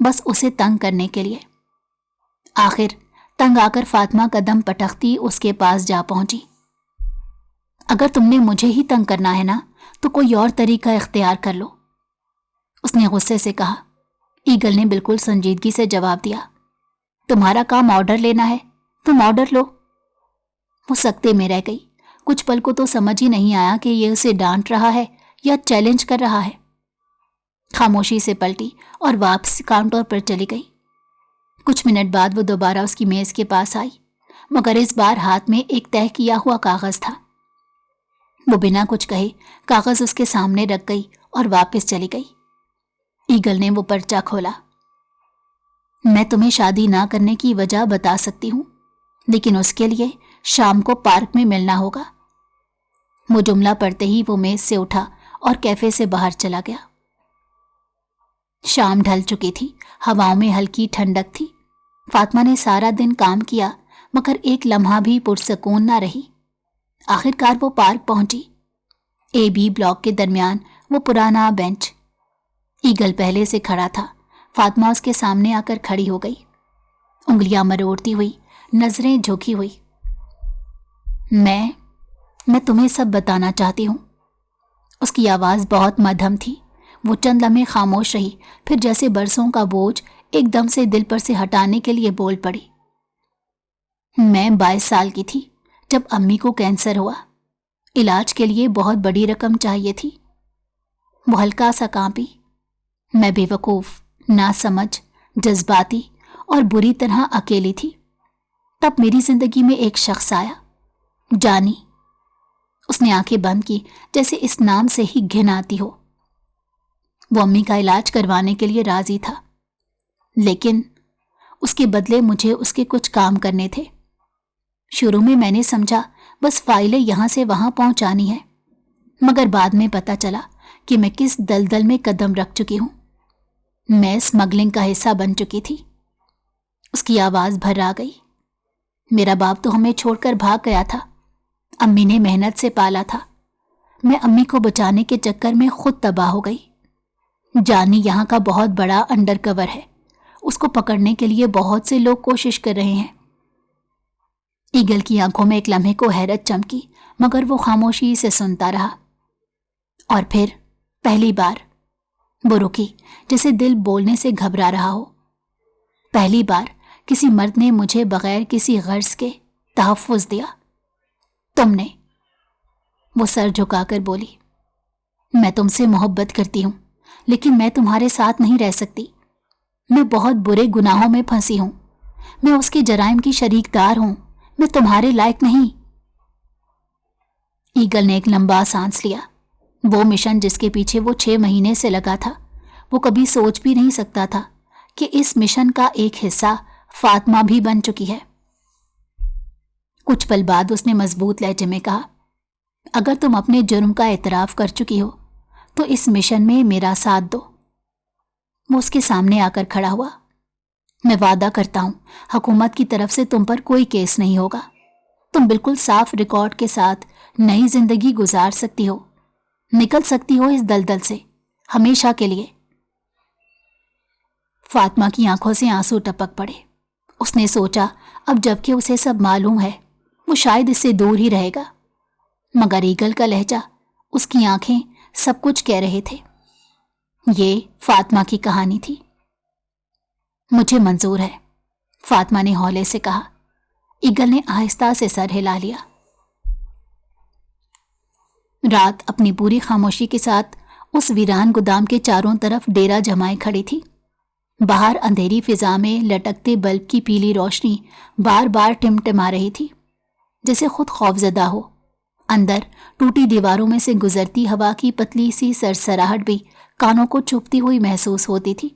بس اسے تنگ کرنے کے لیے۔ آخر تنگ آ کر فاطمہ قدم پٹکتی اس کے پاس جا پہنچی۔ اگر تم نے مجھے ہی تنگ کرنا ہے نا تو کوئی اور طریقہ اختیار کر لو، اس نے غصے سے کہا۔ ایگل نے بالکل سنجیدگی سے جواب دیا، تمہارا کام آرڈر لینا ہے، تم آرڈر لو۔ وہ سکتے میں رہ گئی۔ کچھ پل کو تو سمجھ ہی نہیں آیا کہ یہ اسے ڈانٹ رہا ہے یا چیلنج کر رہا ہے۔ خاموشی سے پلٹی اور واپس کاؤنٹر پر چلی گئی۔ کچھ منٹ بعد وہ دوبارہ اس کی میز کے پاس آئی، مگر اس بار ہاتھ میں ایک طے کیا ہوا کاغذ تھا۔ وہ بنا کچھ کہے کاغذ اس کے سامنے رکھ گئی اور واپس چلی گئی۔ ایگل نے وہ پرچہ کھولا۔ میں تمہیں شادی نہ کرنے کی وجہ بتا سکتی ہوں، لیکن اس کے لیے شام کو پارک میں ملنا ہوگا۔ وہ جملہ پڑھتے ہی وہ میز سے اٹھا اور کیفے سے باہر چلا گیا۔ شام ڈھل چکی تھی، ہواؤں میں ہلکی ٹھنڈک تھی۔ فاطمہ نے سارا دن کام کیا مگر ایک لمحہ بھی پرسکون نہ رہی۔ آخر کار وہ پارک پہنچی۔ اے بی بلاک کے درمیان وہ پرانا بینچ۔ ایگل پہلے سے کھڑا تھا۔ فاطمہ اس کے سامنے آ کر کھڑی ہو گئی، انگلیاں مروڑتی ہوئی، نظریں جھکی ہوئی۔ میں تمہیں سب بتانا چاہتی ہوں۔ اس کی آواز بہت مدھم تھی۔ وہ چند لمحے خاموش رہی، پھر جیسے برسوں کا بوجھ ایک دم سے دل پر سے ہٹانے کے لیے بول پڑی۔ میں 22 سال کی تھی جب امی کو کینسر ہوا۔ علاج کے لیے بہت بڑی رقم چاہیے تھی۔ وہ ہلکا سا کانپی۔ میں بے وقوف، ناسمجھ، جذباتی اور بری طرح اکیلی تھی۔ تب میری زندگی میں ایک شخص آیا، جانی۔ اس نے آنکھیں بند کی جیسے اس نام سے ہی گھن آتی ہو۔ وہ امی کا علاج کروانے کے لیے راضی تھا، لیکن اس کے بدلے مجھے اس کے کچھ کام کرنے تھے۔ شروع میں میں نے سمجھا بس فائلیں یہاں سے وہاں پہنچانی ہے، مگر بعد میں پتہ چلا کہ میں کس دلدل میں قدم رکھ چکی ہوں۔ میں اسمگلنگ کا حصہ بن چکی تھی۔ اس کی آواز بھر آ گئی۔ میرا باپ تو ہمیں چھوڑ کر بھاگ گیا تھا، امی نے محنت سے پالا تھا، میں امی کو بچانے کے چکر میں خود تباہ ہو گئی۔ جانی یہاں کا بہت بڑا انڈر کور ہے، اس کو پکڑنے کے لیے بہت سے لوگ کوشش کر رہے ہیں۔ ایگل کی آنکھوں میں ایک لمحے کو حیرت چمکی، مگر وہ خاموشی سے سنتا رہا۔ اور پھر پہلی بار وہ رکی، جیسے دل بولنے سے گھبرا رہا ہو۔ پہلی بار کسی مرد نے مجھے بغیر کسی غرض کے تحفظ دیا۔ تم نے۔ وہ سر جھکا کر بولی، میں تم سے محبت کرتی ہوں، لیکن میں تمہارے ساتھ نہیں رہ سکتی۔ میں بہت برے گناہوں میں پھنسی ہوں، میں اس کے جرائم کی شریک دار ہوں، میں تمہارے لائق نہیں۔ ایگل نے ایک لمبا سانس لیا۔ وہ مشن جس کے پیچھے وہ 6 مہینے سے لگا تھا، وہ کبھی سوچ بھی نہیں سکتا تھا کہ اس مشن کا ایک حصہ فاطمہ بھی بن چکی ہے۔ کچھ پل بعد اس نے مضبوط لہجے میں کہا، اگر تم اپنے جرم کا اعتراف کر چکی ہو تو اس مشن میں میرا ساتھ دو۔ وہ اس کے سامنے آ کر کھڑا ہوا۔ میں وعدہ کرتا ہوں حکومت کی طرف سے تم پر کوئی کیس نہیں ہوگا، تم بالکل صاف ریکارڈ کے ساتھ نئی زندگی گزار سکتی ہو، نکل سکتی ہو اس دلدل سے ہمیشہ کے لیے۔ فاطمہ کی آنکھوں سے آنسو ٹپک پڑے۔ اس نے سوچا اب جب کہ اسے سب معلوم ہے وہ شاید اس سے دور ہی رہے گا، مگر ایگل کا لہجہ، اس کی آنکھیں سب کچھ کہہ رہے تھے۔ یہ فاطمہ کی کہانی تھی۔ مجھے منظور ہے، فاطمہ نے ہولے سے کہا۔ ایگل نے آہستہ سے سر ہلا لیا۔ رات اپنی پوری خاموشی کے ساتھ اس ویران گودام کے چاروں طرف ڈیرا جمائے کھڑی تھی۔ باہر اندھیری فضا میں لٹکتے بلب کی پیلی روشنی بار بار ٹمٹما رہی تھی، جیسے خود خوفزدہ ہو۔ اندر ٹوٹی دیواروں میں سے گزرتی ہوا کی پتلی سی سرسراہٹ بھی کانوں کو چبھتی ہوئی محسوس ہوتی تھی۔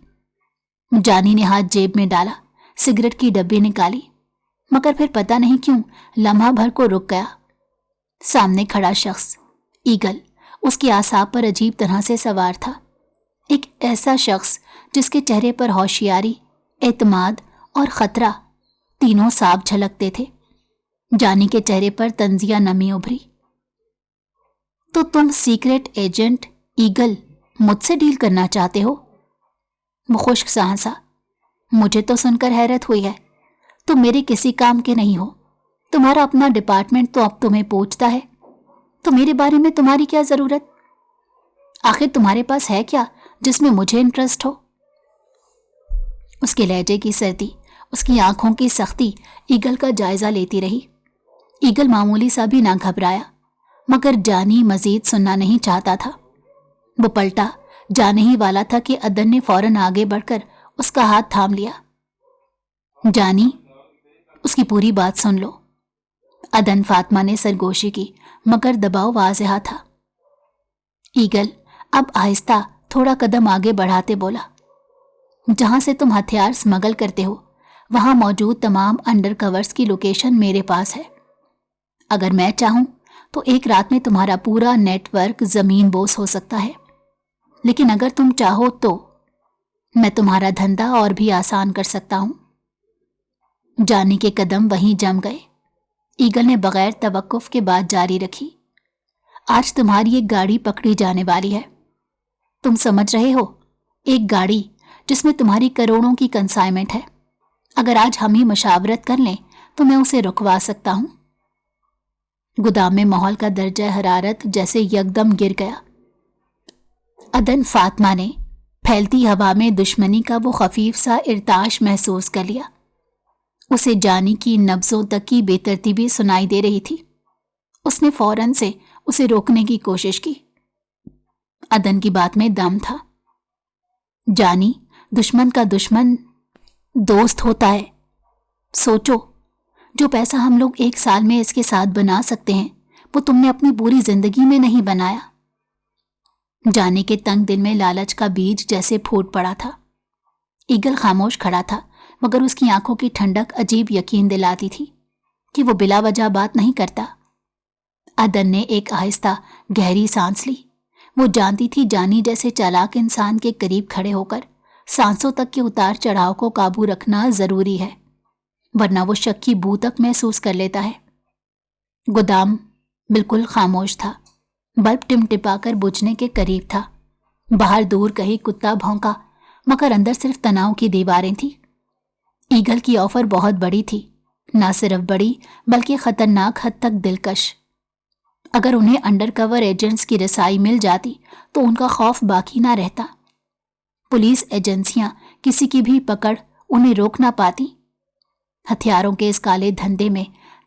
جانی نے ہاتھ جیب میں ڈالا، سگریٹ کی ڈبی نکالی، مگر پھر پتہ نہیں کیوں لمحہ بھر کو رک گیا۔ سامنے کھڑا شخص، ایگل، اس کے اعصاب پر عجیب طرح سے سوار تھا۔ ایک ایسا شخص جس کے چہرے پر ہوشیاری، اعتماد اور خطرہ تینوں صاف جھلکتے تھے۔ جانی کے چہرے پر طنزیہ نمی ابھری۔ تو تم سیکرٹ ایجنٹ ایگل مجھ سے ڈیل کرنا چاہتے ہو؟ وہ خشک سا ہنسا۔ مجھے تو سن کر حیرت ہوئی ہے، تم میرے کسی کام کے نہیں ہو، تمہارا اپنا ڈپارٹمنٹ تو اب تمہیں پوچھتا ہے، تو میرے بارے میں تمہاری کیا ضرورت؟ آخر تمہارے پاس ہے کیا جس میں مجھے انٹرسٹ ہو؟ اس کے لہجے کی سردی، اس کی آنکھوں کی سختی ایگل کا جائزہ لیتی رہی۔ ایگل معمولی سا بھی نہ گھبرایا، مگر جانی مزید سننا نہیں چاہتا تھا۔ وہ پلٹا جانے ہی والا تھا کہ عدن نے فوراً آگے بڑھ کر اس کا ہاتھ تھام لیا۔ جانی، اس کی پوری بات سن لو۔ عدن فاطمہ نے سرگوشی کی، مگر دباؤ واضح تھا۔ ایگل اب آہستہ تھوڑا قدم آگے بڑھاتے بولا، جہاں سے تم ہتھیار سمگل کرتے ہو وہاں موجود تمام انڈر کورز کی لوکیشن میرے پاس ہے۔ اگر میں چاہوں تو ایک رات میں تمہارا پورا نیٹ ورک زمین بوس ہو سکتا ہے، لیکن اگر تم چاہو تو میں تمہارا دھندا اور بھی آسان کر سکتا ہوں۔ جانی کے قدم وہیں جم گئے۔ ایگل نے بغیر توقف کے بات جاری رکھی، آج تمہاری ایک گاڑی پکڑی جانے والی ہے، تم سمجھ رہے ہو؟ ایک گاڑی جس میں تمہاری کروڑوں کی کنسائنمنٹ ہے۔ اگر آج ہم ہی مشاورت کر لیں تو میں اسے رکوا سکتا ہوں۔ گودام میں ماحول کا درجہ حرارت جیسے یکدم گر گیا۔ عدن فاطمہ نے پھیلتی ہوا میں دشمنی کا وہ خفیف سا ارتعاش محسوس کر لیا۔ اسے جانی کی نبضوں تک کی بے ترتیبی سنائی دے رہی تھی۔ اس نے فوراً سے اسے روکنے کی کوشش کی۔ عدن کی بات میں دم تھا۔ جانی، دشمن کا دشمن دوست ہوتا ہے۔ سوچو، جو پیسہ ہم لوگ 1 سال میں اس کے ساتھ بنا سکتے ہیں وہ تم نے اپنی پوری زندگی میں نہیں بنایا۔ جانی کے تنگ دل میں لالچ کا بیج جیسے پھوٹ پڑا تھا۔ ایگل خاموش کھڑا تھا، مگر اس کی آنکھوں کی ٹھنڈک عجیب یقین دلاتی تھی کہ وہ بلا وجہ بات نہیں کرتا۔ عدن نے ایک آہستہ گہری سانس لی۔ وہ جانتی تھی جانی جیسے چالاک انسان کے قریب کھڑے ہو کر سانسوں تک کے اتار چڑھاؤ کو قابو رکھنا ضروری ہے، ورنہ وہ شک کی بو تک محسوس کر لیتا ہے۔ گودام بالکل خاموش تھا، بلب ٹمٹپا کر بجھنے کے قریب تھا۔ باہر دور کہیں کتا بھونکا، مگر اندر صرف تناؤ کی دیواریں تھیں۔ ایگل کی آفر بہت بڑی تھی، نہ صرف بڑی بلکہ خطرناک حد تک دلکش۔ اگر انہیں انڈر کور ایجنٹس کی رسائی مل جاتی تو ان کا خوف باقی نہ رہتا۔ پولیس ایجنسیاں کسی کی بھی پکڑ انہیں روک نہ پاتی۔ ہتھیاروں کے اس کالے دھندے میں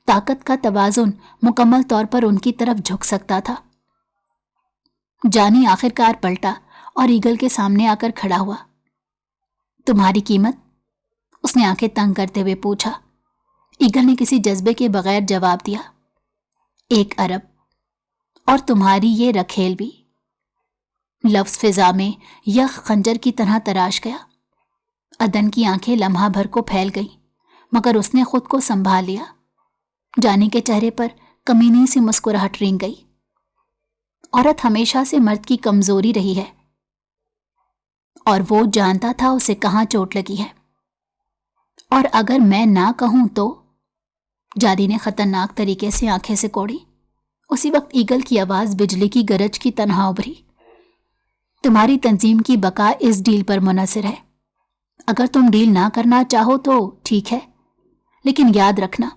طاقت کا توازن مکمل طور پر ان کی طرف جھک سکتا تھا۔ جانی آخرکار پلٹا اور ایگل کے سامنے آ کر کھڑا ہوا۔ تمہاری قیمت؟ اس نے آنکھیں تنگ کرتے ہوئے پوچھا۔ ایگل نے کسی جذبے کے بغیر جواب دیا، 1 ارب، اور تمہاری یہ رکھیل بھی۔ لفظ فضا میں یخ خنجر کی طرح تراش گیا۔ عدن کی آنکھیں لمحہ بھر کو پھیل گئیں، مگر اس نے خود کو سنبھال لیا۔ جانی کے چہرے پر کمینی سی مسکراہٹ رنگ گئی۔ عورت ہمیشہ سے مرد کی کمزوری رہی ہے، اور وہ جانتا تھا اسے کہاں چوٹ لگی ہے۔ اور اگر میں نہ کہوں تو؟ جانی نے خطرناک طریقے سے آنکھیں سے کوڑی۔ اسی وقت ایگل کی آواز بجلی کی گرج کی طرح ابھری، تمہاری تنظیم کی بقا اس ڈیل پر منحصر ہے۔ اگر تم ڈیل نہ کرنا چاہو تو ٹھیک ہے، لیکن یاد رکھنا،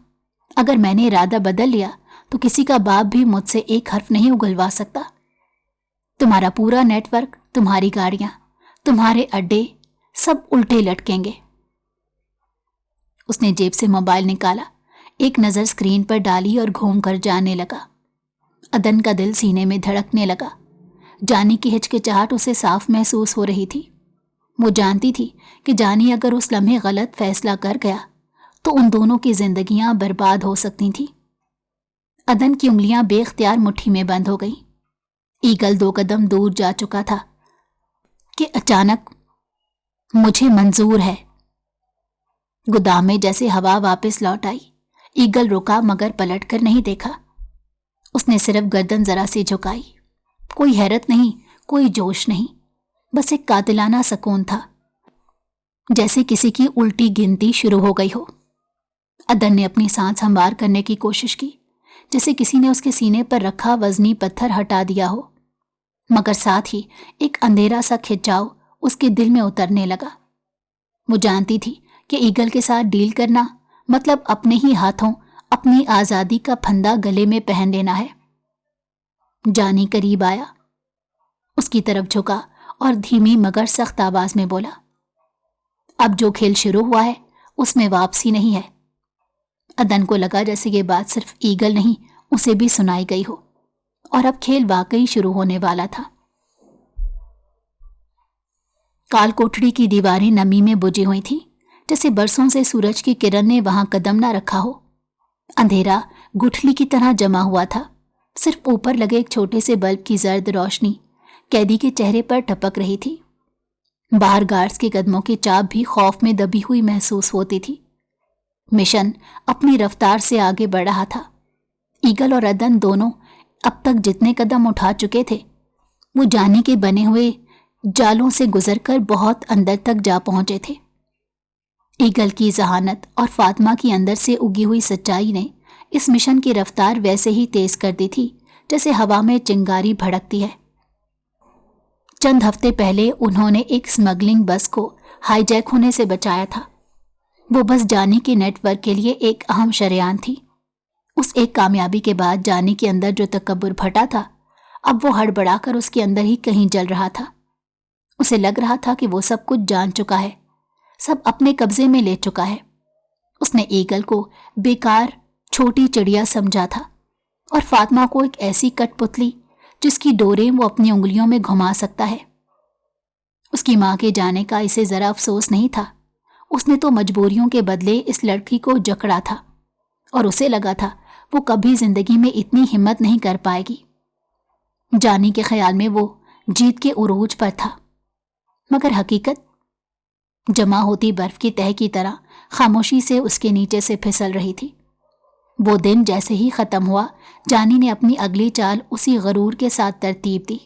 اگر میں نے ارادہ بدل لیا تو کسی کا باپ بھی مجھ سے ایک حرف نہیں اگلوا سکتا۔ تمہارا پورا نیٹ ورک، تمہاری گاڑیاں، تمہارے اڈے، سب الٹے لٹکیں گے۔ اس نے جیب سے موبائل نکالا، ایک نظر اسکرین پر ڈالی اور گھوم کر جانے لگا۔ عدن کا دل سینے میں دھڑکنے لگا۔ جانی کی ہچکچاہٹ اسے صاف محسوس ہو رہی تھی۔ وہ جانتی تھی کہ جانی اگر اس لمحے غلط فیصلہ کر گیا تو ان دونوں کی زندگیاں برباد ہو سکتی تھیں۔ عدن کی انگلیاں بے اختیار مٹھی میں بند ہو گئیں۔ ایگل 2 قدم دور جا چکا تھا کہ اچانک، مجھے منظور ہے۔ گودام میں جیسے ہوا واپس لوٹ آئی۔ ایگل رکا مگر پلٹ کر نہیں دیکھا۔ اس نے صرف گردن ذرا سی جھکائی۔ کوئی حیرت نہیں، کوئی جوش نہیں، بس ایک قاتلانہ سکون تھا، جیسے کسی کی الٹی گنتی شروع ہو گئی ہو۔ عدن نے اپنی سانس ہموار کرنے کی کوشش کی، جیسے کسی نے اس کے سینے پر رکھا وزنی پتھر ہٹا دیا ہو، مگر ساتھ ہی ایک اندھیرا سا کھچاؤ اس کے دل میں اترنے لگا۔ وہ جانتی تھی کہ ایگل کے ساتھ ڈیل کرنا مطلب اپنے ہی ہاتھوں اپنی آزادی کا پھندا گلے میں پہن لینا ہے۔ جانی قریب آیا، اس کی طرف جھکا اور دھیمی مگر سخت آواز میں بولا، اب جو کھیل شروع ہوا ہے اس میں واپسی نہیں ہے۔ عدن کو لگا جیسے یہ بات صرف ایگل نہیں اسے بھی سنائی گئی ہو، اور اب کھیل واقعی شروع ہونے والا تھا۔ کال کوٹڑی کی دیواریں نمی میں بجھی ہوئی تھیں، جیسے برسوں سے سورج کی کرن نے وہاں قدم نہ رکھا ہو۔ اندھیرا گٹھلی کی طرح جمع ہوا تھا، صرف اوپر لگے ایک چھوٹے سے بلب کی زرد روشنی قیدی کے چہرے پر ٹپک رہی تھی۔ باہر گارڈز کے قدموں کی چاپ بھی خوف میں دبی ہوئی محسوس ہوتی تھی۔ مشن اپنی رفتار سے آگے بڑھ رہا تھا۔ ایگل اور عدن دونوں اب تک جتنے قدم اٹھا چکے تھے وہ جانی کے بنے ہوئے جالوں سے گزر کر بہت اندر تک جا پہنچے تھے۔ ایگل کی ذہانت اور فاطمہ کی اندر سے اگی ہوئی سچائی نے اس مشن کی رفتار ویسے ہی تیز کر دی تھی جیسے ہوا میں چنگاری بھڑکتی ہے۔ چند ہفتے پہلے انہوں نے ایک اسمگلنگ بس کو ہائی جیک ہونے سے بچایا تھا۔ وہ بس جانی کے نیٹ ورک کے لیے ایک اہم شریان تھی۔ اس ایک کامیابی کے بعد جانی کے اندر جو تکبر پھٹا تھا اب وہ ہڑبڑا کر اس کے اندر ہی کہیں جل رہا تھا۔ اسے لگ رہا تھا کہ وہ سب کچھ جان چکا ہے، سب اپنے قبضے میں لے چکا ہے۔ اس نے ایگل کو بیکار چھوٹی چڑیا سمجھا تھا اور فاطمہ کو ایک ایسی کٹ پتلی جس کی ڈوریں وہ اپنی انگلیوں میں گھما سکتا ہے۔ اس کی ماں کے جانے کا اسے ذرا افسوس نہیں تھا۔ اس نے تو مجبوریوں کے بدلے اس لڑکی کو جکڑا تھا اور اسے لگا تھا وہ کبھی زندگی میں اتنی ہمت نہیں کر پائے گی۔ جانی کے خیال میں وہ جیت کے عروج پر تھا، مگر حقیقت جمع ہوتی برف کی تہہ کی طرح خاموشی سے اس کے نیچے سے پھسل رہی تھی۔ وہ دن جیسے ہی ختم ہوا جانی نے اپنی اگلی چال اسی غرور کے ساتھ ترتیب دی۔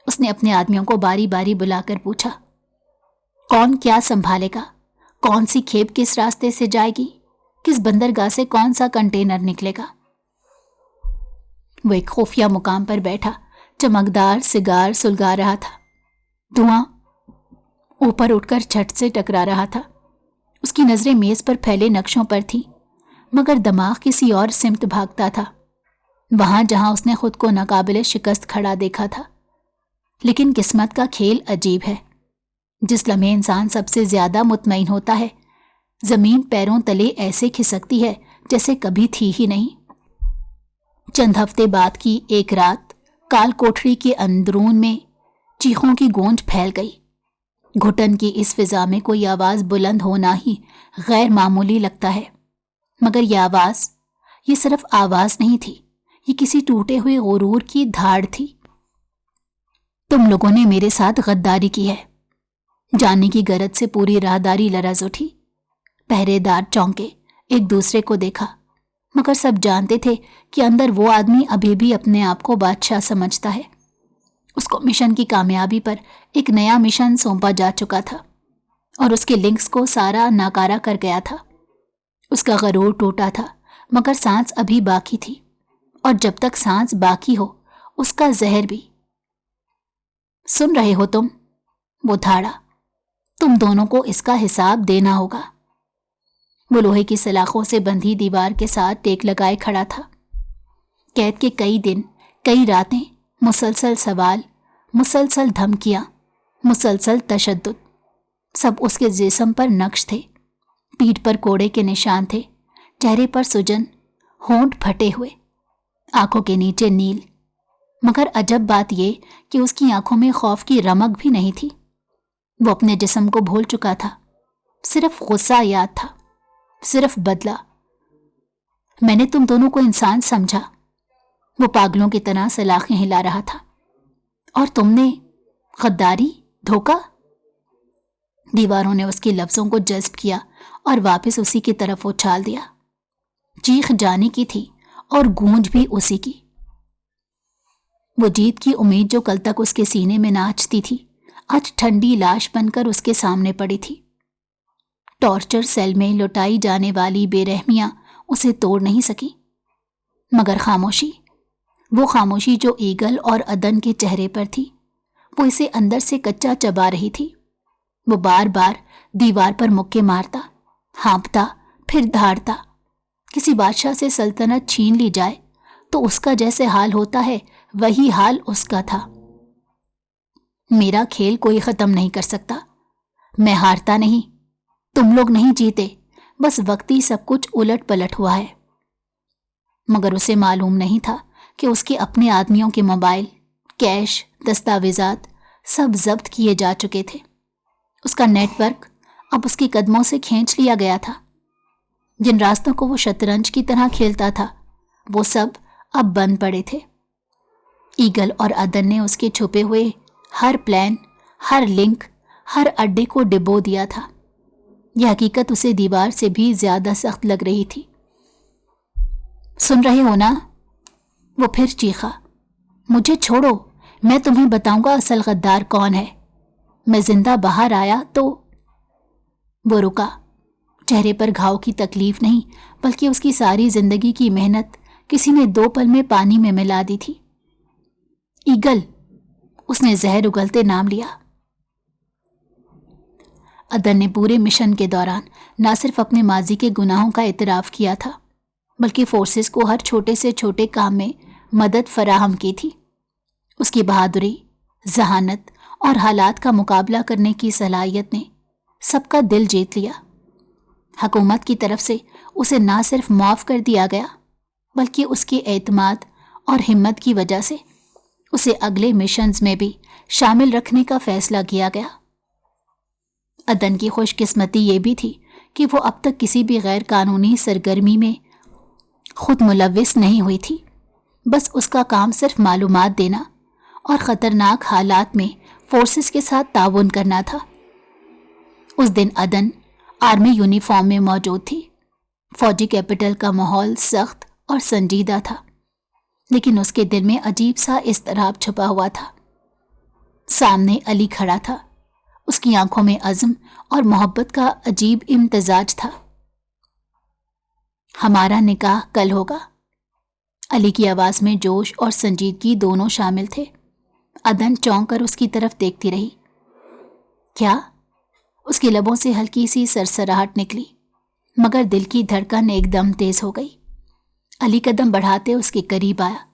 اس نے اپنے آدمیوں کو باری باری بلا کر پوچھا، کون کیا سنبھالے گا؟ کون سی کھیپ کس راستے سے جائے گی؟ کس بندرگاہ سے کون سا کنٹینر نکلے گا؟ وہ ایک خفیہ مقام پر بیٹھا چمکدار سگار سلگا رہا تھا۔ دھواں اوپر اٹھ کر چھٹ سے ٹکرا رہا تھا۔ اس کی نظریں میز پر پھیلے نقشوں پر تھیں، مگر دماغ کسی اور سمت بھاگتا تھا، وہاں جہاں اس نے خود کو ناقابل شکست کھڑا دیکھا تھا۔ لیکن قسمت کا کھیل عجیب ہے۔ جس لمحے انسان سب سے زیادہ مطمئن ہوتا ہے، زمین پیروں تلے ایسے کھسکتی ہے جیسے کبھی تھی ہی نہیں۔ چند ہفتے بعد کی ایک رات کال کوٹھری کے اندرون میں چیخوں کی گونج پھیل گئی۔ گھٹن کی اس فضا میں کوئی آواز بلند ہونا ہی غیر معمولی لگتا ہے، مگر یہ صرف آواز نہیں تھی، یہ کسی ٹوٹے ہوئے غرور کی دھاڑ تھی۔ تم لوگوں نے میرے ساتھ غداری کی ہے، جاننے کی غرض سے پوری راہداری لرز اٹھی۔ پہرے دار چونکے، ایک دوسرے کو دیکھا، مگر سب جانتے تھے کہ اندر وہ آدمی ابھی بھی اپنے آپ کو بادشاہ سمجھتا ہے۔ اس کو مشن کی کامیابی پر ایک نیا مشن سونپا جا چکا تھا، اور اس کے لنکس کو سارا ناکارہ کر گیا تھا۔ اس کا غرور ٹوٹا تھا، مگر سانس ابھی باقی تھی، اور جب تک سانس باقی ہو اس کا زہر بھی۔ سن رہے ہو تم؟ وہ دھاڑا، تم دونوں کو اس کا حساب دینا ہوگا۔ وہ لوہے کی سلاخوں سے بندھی دیوار کے ساتھ ٹیک لگائے کھڑا تھا۔ قید کے کئی دن، کئی راتیں، مسلسل سوال، مسلسل دھمکیاں، مسلسل تشدد، سب اس کے جسم پر نقش تھے۔ پیٹھ پر کوڑے کے نشان تھے، چہرے پر سجن، ہونٹ پھٹے ہوئے، آنکھوں کے نیچے نیل۔ مگر عجب بات یہ کہ اس کی آنکھوں میں خوف کی رمق بھی نہیں تھی۔ وہ اپنے جسم کو بھول چکا تھا، صرف غصہ یاد تھا، صرف بدلہ۔ میں نے تم دونوں کو انسان سمجھا، وہ پاگلوں کی طرح سلاخیں ہلا رہا تھا، اور تم نے غداری، دھوکہ۔ دیواروں نے اس کے لفظوں کو جذب کیا اور واپس اسی کی طرف اچھال دیا۔ چیخ جانی کی تھی اور گونج بھی اسی کی۔ وہ جیت کی امید جو کل تک اس کے سینے میں ناچتی تھی، آج ٹھنڈی لاش بن کر اس کے سامنے پڑی تھی۔ ٹارچر سیل میں لٹائی جانے والی بے رحمیاں اسے توڑ نہیں سکی، مگر خاموشی، وہ خاموشی جو ایگل اور عدن کے چہرے پر تھی، وہ اسے اندر سے کچا چبا رہی تھی۔ وہ بار بار دیوار پر مکے مارتا، ہانپتا، پھر دھاڑتا۔ کسی بادشاہ سے سلطنت چھین لی جائے تو اس کا جیسے حال ہوتا ہے وہی حال اس کا تھا۔ میرا کھیل کوئی ختم نہیں کر سکتا، میں ہارتا نہیں، تم لوگ نہیں جیتے، بس وقتی سب کچھ الٹ پلٹ ہوا ہے۔ مگر اسے معلوم نہیں تھا کہ اس کے اپنے آدمیوں کے موبائل، کیش، دستاویزات سب ضبط کیے جا چکے تھے۔ اس کا نیٹ ورک اب اس کے قدموں سے کھینچ لیا گیا تھا۔ جن راستوں کو وہ شطرنج کی طرح کھیلتا تھا، وہ سب اب بند پڑے تھے۔ ایگل اور عدن نے اس کے چھپے ہوئے ہر پلان، ہر لنک، ہر اڈے کو ڈبو دیا تھا۔ یہ حقیقت اسے دیوار سے بھی زیادہ سخت لگ رہی تھی۔ سن رہے ہو نا؟ وہ پھر چیخا، مجھے چھوڑو، میں تمہیں بتاؤں گا اصل غدار کون ہے۔ میں زندہ باہر آیا تو۔ وہ رکا، چہرے پر گھاؤ کی تکلیف نہیں بلکہ اس کی ساری زندگی کی محنت کسی نے 2 پل میں پانی میں ملا دی تھی۔ ایگل، اس نے زہر اگلتے نام لیا۔ عدن نے پورے مشن کے دوران نہ صرف اپنے ماضی کے گناہوں کا اعتراف کیا تھا، بلکہ فورسز کو ہر چھوٹے سے چھوٹے کام میں مدد فراہم کی تھی۔ اس کی بہادری، ذہانت اور حالات کا مقابلہ کرنے کی صلاحیت نے سب کا دل جیت لیا۔ حکومت کی طرف سے اسے نہ صرف معاف کر دیا گیا، بلکہ اس کے اعتماد اور ہمت کی وجہ سے اسے اگلے مشنز میں بھی شامل رکھنے کا فیصلہ کیا گیا۔ عدن کی خوش قسمتی یہ بھی تھی کہ وہ اب تک کسی بھی غیر قانونی سرگرمی میں خود ملوث نہیں ہوئی تھی۔ بس اس کا کام صرف معلومات دینا اور خطرناک حالات میں فورسز کے ساتھ تعاون کرنا تھا۔ اس دن عدن آرمی یونیفارم میں موجود تھی۔ فوجی کیپٹل کا ماحول سخت اور سنجیدہ تھا، لیکن اس کے دل میں عجیب سا اضطراب چھپا ہوا تھا۔ سامنے علی کھڑا تھا، اس کی آنکھوں میں عزم اور محبت کا عجیب امتزاج تھا۔ ہمارا نکاح کل ہوگا۔ علی کی آواز میں جوش اور سنجیدگی دونوں شامل تھے۔ عدن چونک کر اس کی طرف دیکھتی رہی۔ کیا؟ اس کے لبوں سے ہلکی سی سرسراہٹ نکلی، مگر دل کی دھڑکن ایک دم تیز ہو گئی۔ علی قدم بڑھاتے اس کے قریب آیا،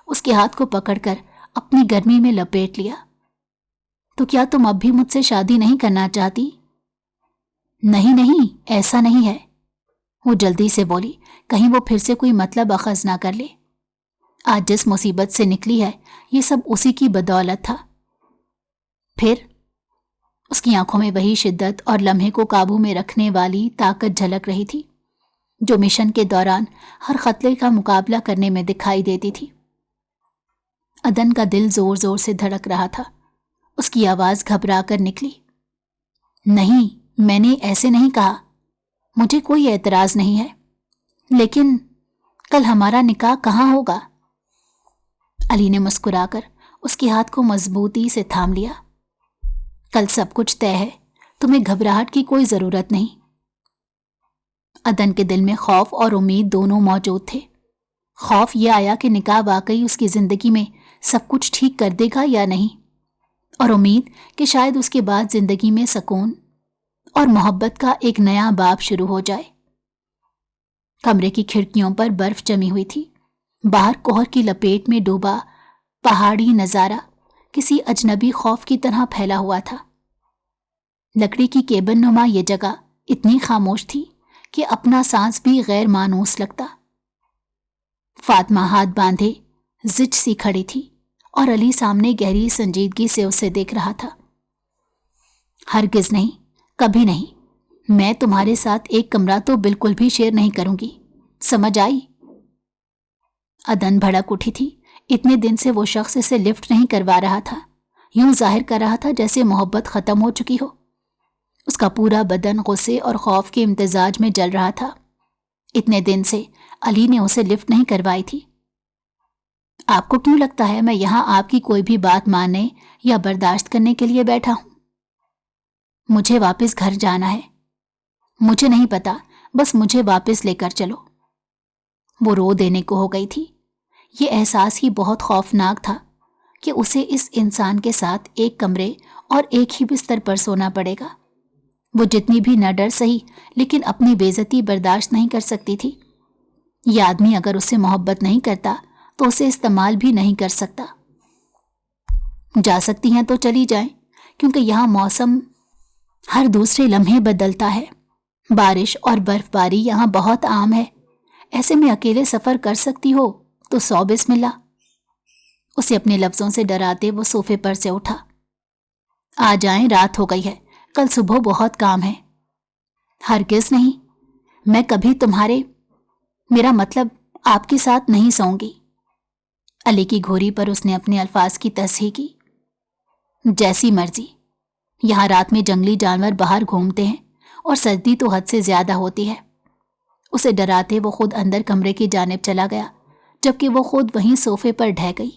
اس کے ہاتھ کو پکڑ کر اپنی گرمی میں لپیٹ لیا۔ تو کیا تم اب بھی مجھ سے شادی نہیں کرنا چاہتی؟ نہیں نہیں، ایسا نہیں ہے، وہ جلدی سے بولی، کہیں وہ پھر سے کوئی مطلب اخذ نہ کر لے۔ آج جس مصیبت سے نکلی ہے یہ سب اسی کی بدولت تھا۔ پھر؟ اس کی آنکھوں میں وہی شدت اور لمحے کو قابو میں رکھنے والی طاقت جھلک رہی تھی جو مشن کے دوران ہر خطرے کا مقابلہ کرنے میں دکھائی دیتی تھی۔ عدن کا دل زور زور سے دھڑک رہا تھا۔ اس کی آواز گھبرا کر نکلی، نہیں، میں نے ایسے نہیں کہا، مجھے کوئی اعتراض نہیں ہے، لیکن کل ہمارا نکاح کہاں ہوگا؟ علی نے مسکرا کر اس کے ہاتھ کو مضبوطی سے تھام لیا۔ کل سب کچھ طے ہے، تمہیں گھبراہٹ کی کوئی ضرورت نہیں۔ عدن کے دل میں خوف اور امید دونوں موجود تھے۔ خوف یہ آیا کہ نکاح واقعی اس کی زندگی میں سب کچھ ٹھیک کر دے گا یا نہیں، اور امید کہ شاید اس کے بعد زندگی میں سکون اور محبت کا ایک نیا باب شروع ہو جائے۔ کمرے کی کھڑکیوں پر برف جمی ہوئی تھی۔ باہر کوہر کی لپیٹ میں ڈوبا پہاڑی نظارہ کسی اجنبی خوف کی طرح پھیلا ہوا تھا۔ لکڑی کی کیبن نما یہ جگہ اتنی خاموش تھی کہ اپنا سانس بھی غیر مانوس لگتا۔ فاطمہ ہاتھ باندھے زچ سی کھڑی تھی اور علی سامنے گہری سنجیدگی سے اسے دیکھ رہا تھا۔ ہرگز نہیں، کبھی نہیں، میں تمہارے ساتھ ایک کمرہ تو بالکل بھی شیئر نہیں کروں گی، سمجھ آئی؟ عدن بھڑک اٹھی تھی۔ اتنے دن سے وہ شخص اسے لفٹ نہیں کروا رہا تھا، یوں ظاہر کر رہا تھا جیسے محبت ختم ہو چکی ہو۔ اس کا پورا بدن غصے اور خوف کے امتزاج میں جل رہا تھا۔ اتنے دن سے علی نے اسے لفٹ نہیں کروائی تھی۔ آپ کو کیوں لگتا ہے میں یہاں آپ کی کوئی بھی بات ماننے یا برداشت کرنے کے لیے بیٹھا ہوں؟ مجھے واپس گھر جانا ہے۔ مجھے نہیں پتا، بس مجھے واپس لے کر چلو۔ وہ رو دینے کو ہو گئی تھی۔ یہ احساس ہی بہت خوفناک تھا کہ اسے اس انسان کے ساتھ ایک کمرے اور ایک ہی بستر پر سونا پڑے گا۔ وہ جتنی بھی نہ ڈر سہی لیکن اپنی بے عزتی برداشت نہیں کر سکتی تھی۔ یہ آدمی اگر اسے محبت نہیں کرتا تو اسے استعمال بھی نہیں کر سکتا۔ جا سکتی ہیں تو چلی جائیں، کیونکہ یہاں موسم ہر دوسرے لمحے بدلتا ہے۔ بارش اور برف باری یہاں بہت عام ہے۔ ایسے میں اکیلے سفر کر سکتی ہو تو 100 بسم اللہ۔ اسے اپنے لفظوں سے ڈراتے وہ صوفے پر سے اٹھا۔ آ جائیں، رات ہو گئی ہے، کل صبح بہت کام ہے۔ ہرگز نہیں، میں کبھی میرا مطلب آپ کے ساتھ نہیں سوؤں گی۔ علی کی گھوری پر اس نے اپنے الفاظ کی تصحیح کی۔ جیسی مرضی، یہاں رات میں جنگلی جانور باہر گھومتے ہیں اور سردی تو حد سے زیادہ ہوتی ہے۔ اسے ڈراتے وہ خود اندر کمرے کی جانب چلا گیا، جبکہ وہ خود وہیں صوفے پر ڈھہ گئی۔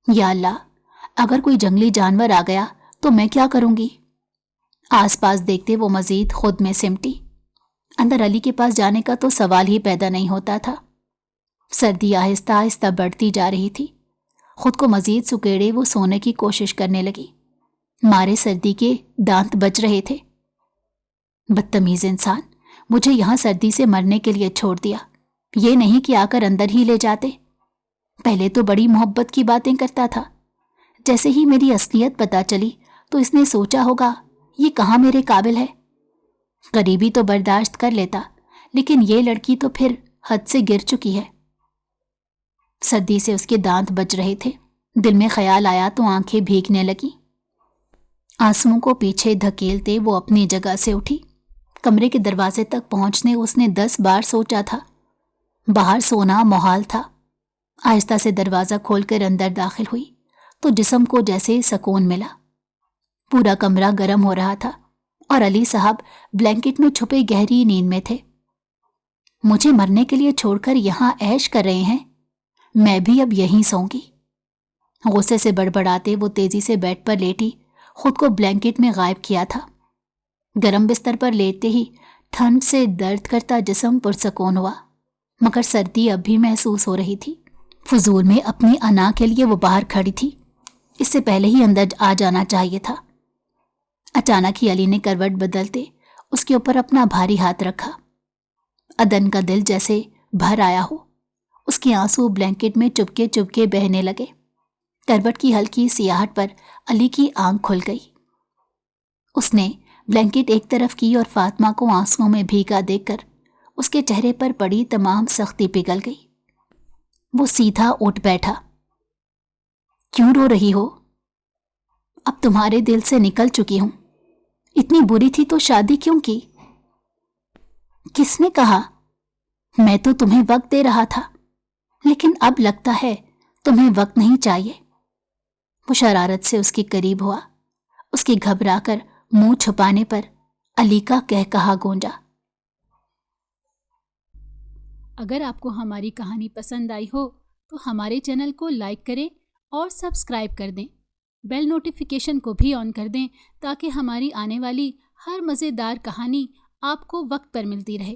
یا اللہ، اگر کوئی جنگلی جانور آ گیا تو میں کیا کروں گی؟ آس پاس دیکھتے وہ مزید خود میں سمٹی۔ اندر علی کے پاس جانے کا تو سوال ہی پیدا نہیں ہوتا تھا۔ سردی آہستہ آہستہ بڑھتی جا رہی تھی۔ خود کو مزید سکیڑے وہ سونے کی کوشش کرنے لگی۔ مارے سردی کے دانت بج رہے تھے۔ بدتمیز انسان، مجھے یہاں سردی سے مرنے کے لیے چھوڑ دیا، یہ نہیں کہ آ کر اندر ہی لے جاتے۔ پہلے تو بڑی محبت کی باتیں کرتا تھا، جیسے ہی میری اصلیت پتہ چلی تو اس نے سوچا ہوگا یہ کہاں میرے قابل ہے۔ غریبی تو برداشت کر لیتا، لیکن یہ لڑکی تو پھر حد سے گر چکی ہے۔ سردی سے اس کے دانت بج رہے تھے۔ دل میں خیال آیا تو آنکھیں بھیگنے لگی۔ آنسوؤں کو پیچھے دھکیلتے وہ اپنی جگہ سے اٹھی۔ کمرے کے دروازے تک پہنچنے اس نے 10 بار سوچا تھا۔ باہر سونا محال تھا۔ آہستہ سے دروازہ کھول کر اندر داخل ہوئی تو جسم کو جیسے سکون ملا۔ پورا کمرہ گرم ہو رہا تھا اور علی صاحب بلینکٹ میں چھپے گہری نیند میں تھے۔ مجھے مرنے کے لیے چھوڑ کر یہاں عیش کر رہے ہیں، میں بھی اب یہیں سوں گی۔ غصے سے بڑبڑاتے وہ تیزی سے بیڈ پر لیٹی خود کو بلینکٹ میں غائب کیا تھا۔ گرم بستر پر لیٹتے ہی ٹھنڈ سے درد کرتا جسم پرسکون ہوا، مگر سردی اب بھی محسوس ہو رہی تھی۔ فضول میں اپنی انا کے لیے وہ باہر کھڑی تھی، اس سے پہلے ہی اندر آ جانا چاہیے تھا۔ اچانک ہی علی نے کروٹ بدلتے اس کے اوپر اپنا بھاری ہاتھ رکھا۔ عدن کا دل جیسے بھر آیا ہو، اس کے آنسو بلینکٹ میں چپکے چپکے بہنے لگے۔ کروٹ کی ہلکی سیاہٹ پر علی کی آنکھ کھل گئی۔ اس نے بلینکٹ ایک طرف کی اور فاطمہ کو آنسوؤں میں بھیگا دیکھ کر اس کے چہرے پر پڑی تمام سختی پگھل گئی۔ وہ سیدھا اٹھ بیٹھا۔ کیوں رو رہی ہو؟ اب تمہارے دل سے نکل چکی ہوں۔ اتنی بری تھی تو شادی کیوں کی؟ کس نے کہا؟ میں تو تمہیں وقت دے رہا تھا، لیکن اب لگتا ہے تمہیں وقت نہیں چاہیے۔ وہ شرارت سے اس کے قریب ہوا، اس کے گھبرا کر منہ چھپانے پر علی کا کہا گونجا۔ اگر آپ کو ہماری کہانی پسند آئی ہو تو ہمارے چینل کو لائک کریں اور سبسکرائب کر دیں۔ بیل نوٹیفیکیشن کو بھی آن کر دیں تاکہ ہماری آنے والی ہر مزیدار کہانی آپ کو وقت پر ملتی رہے۔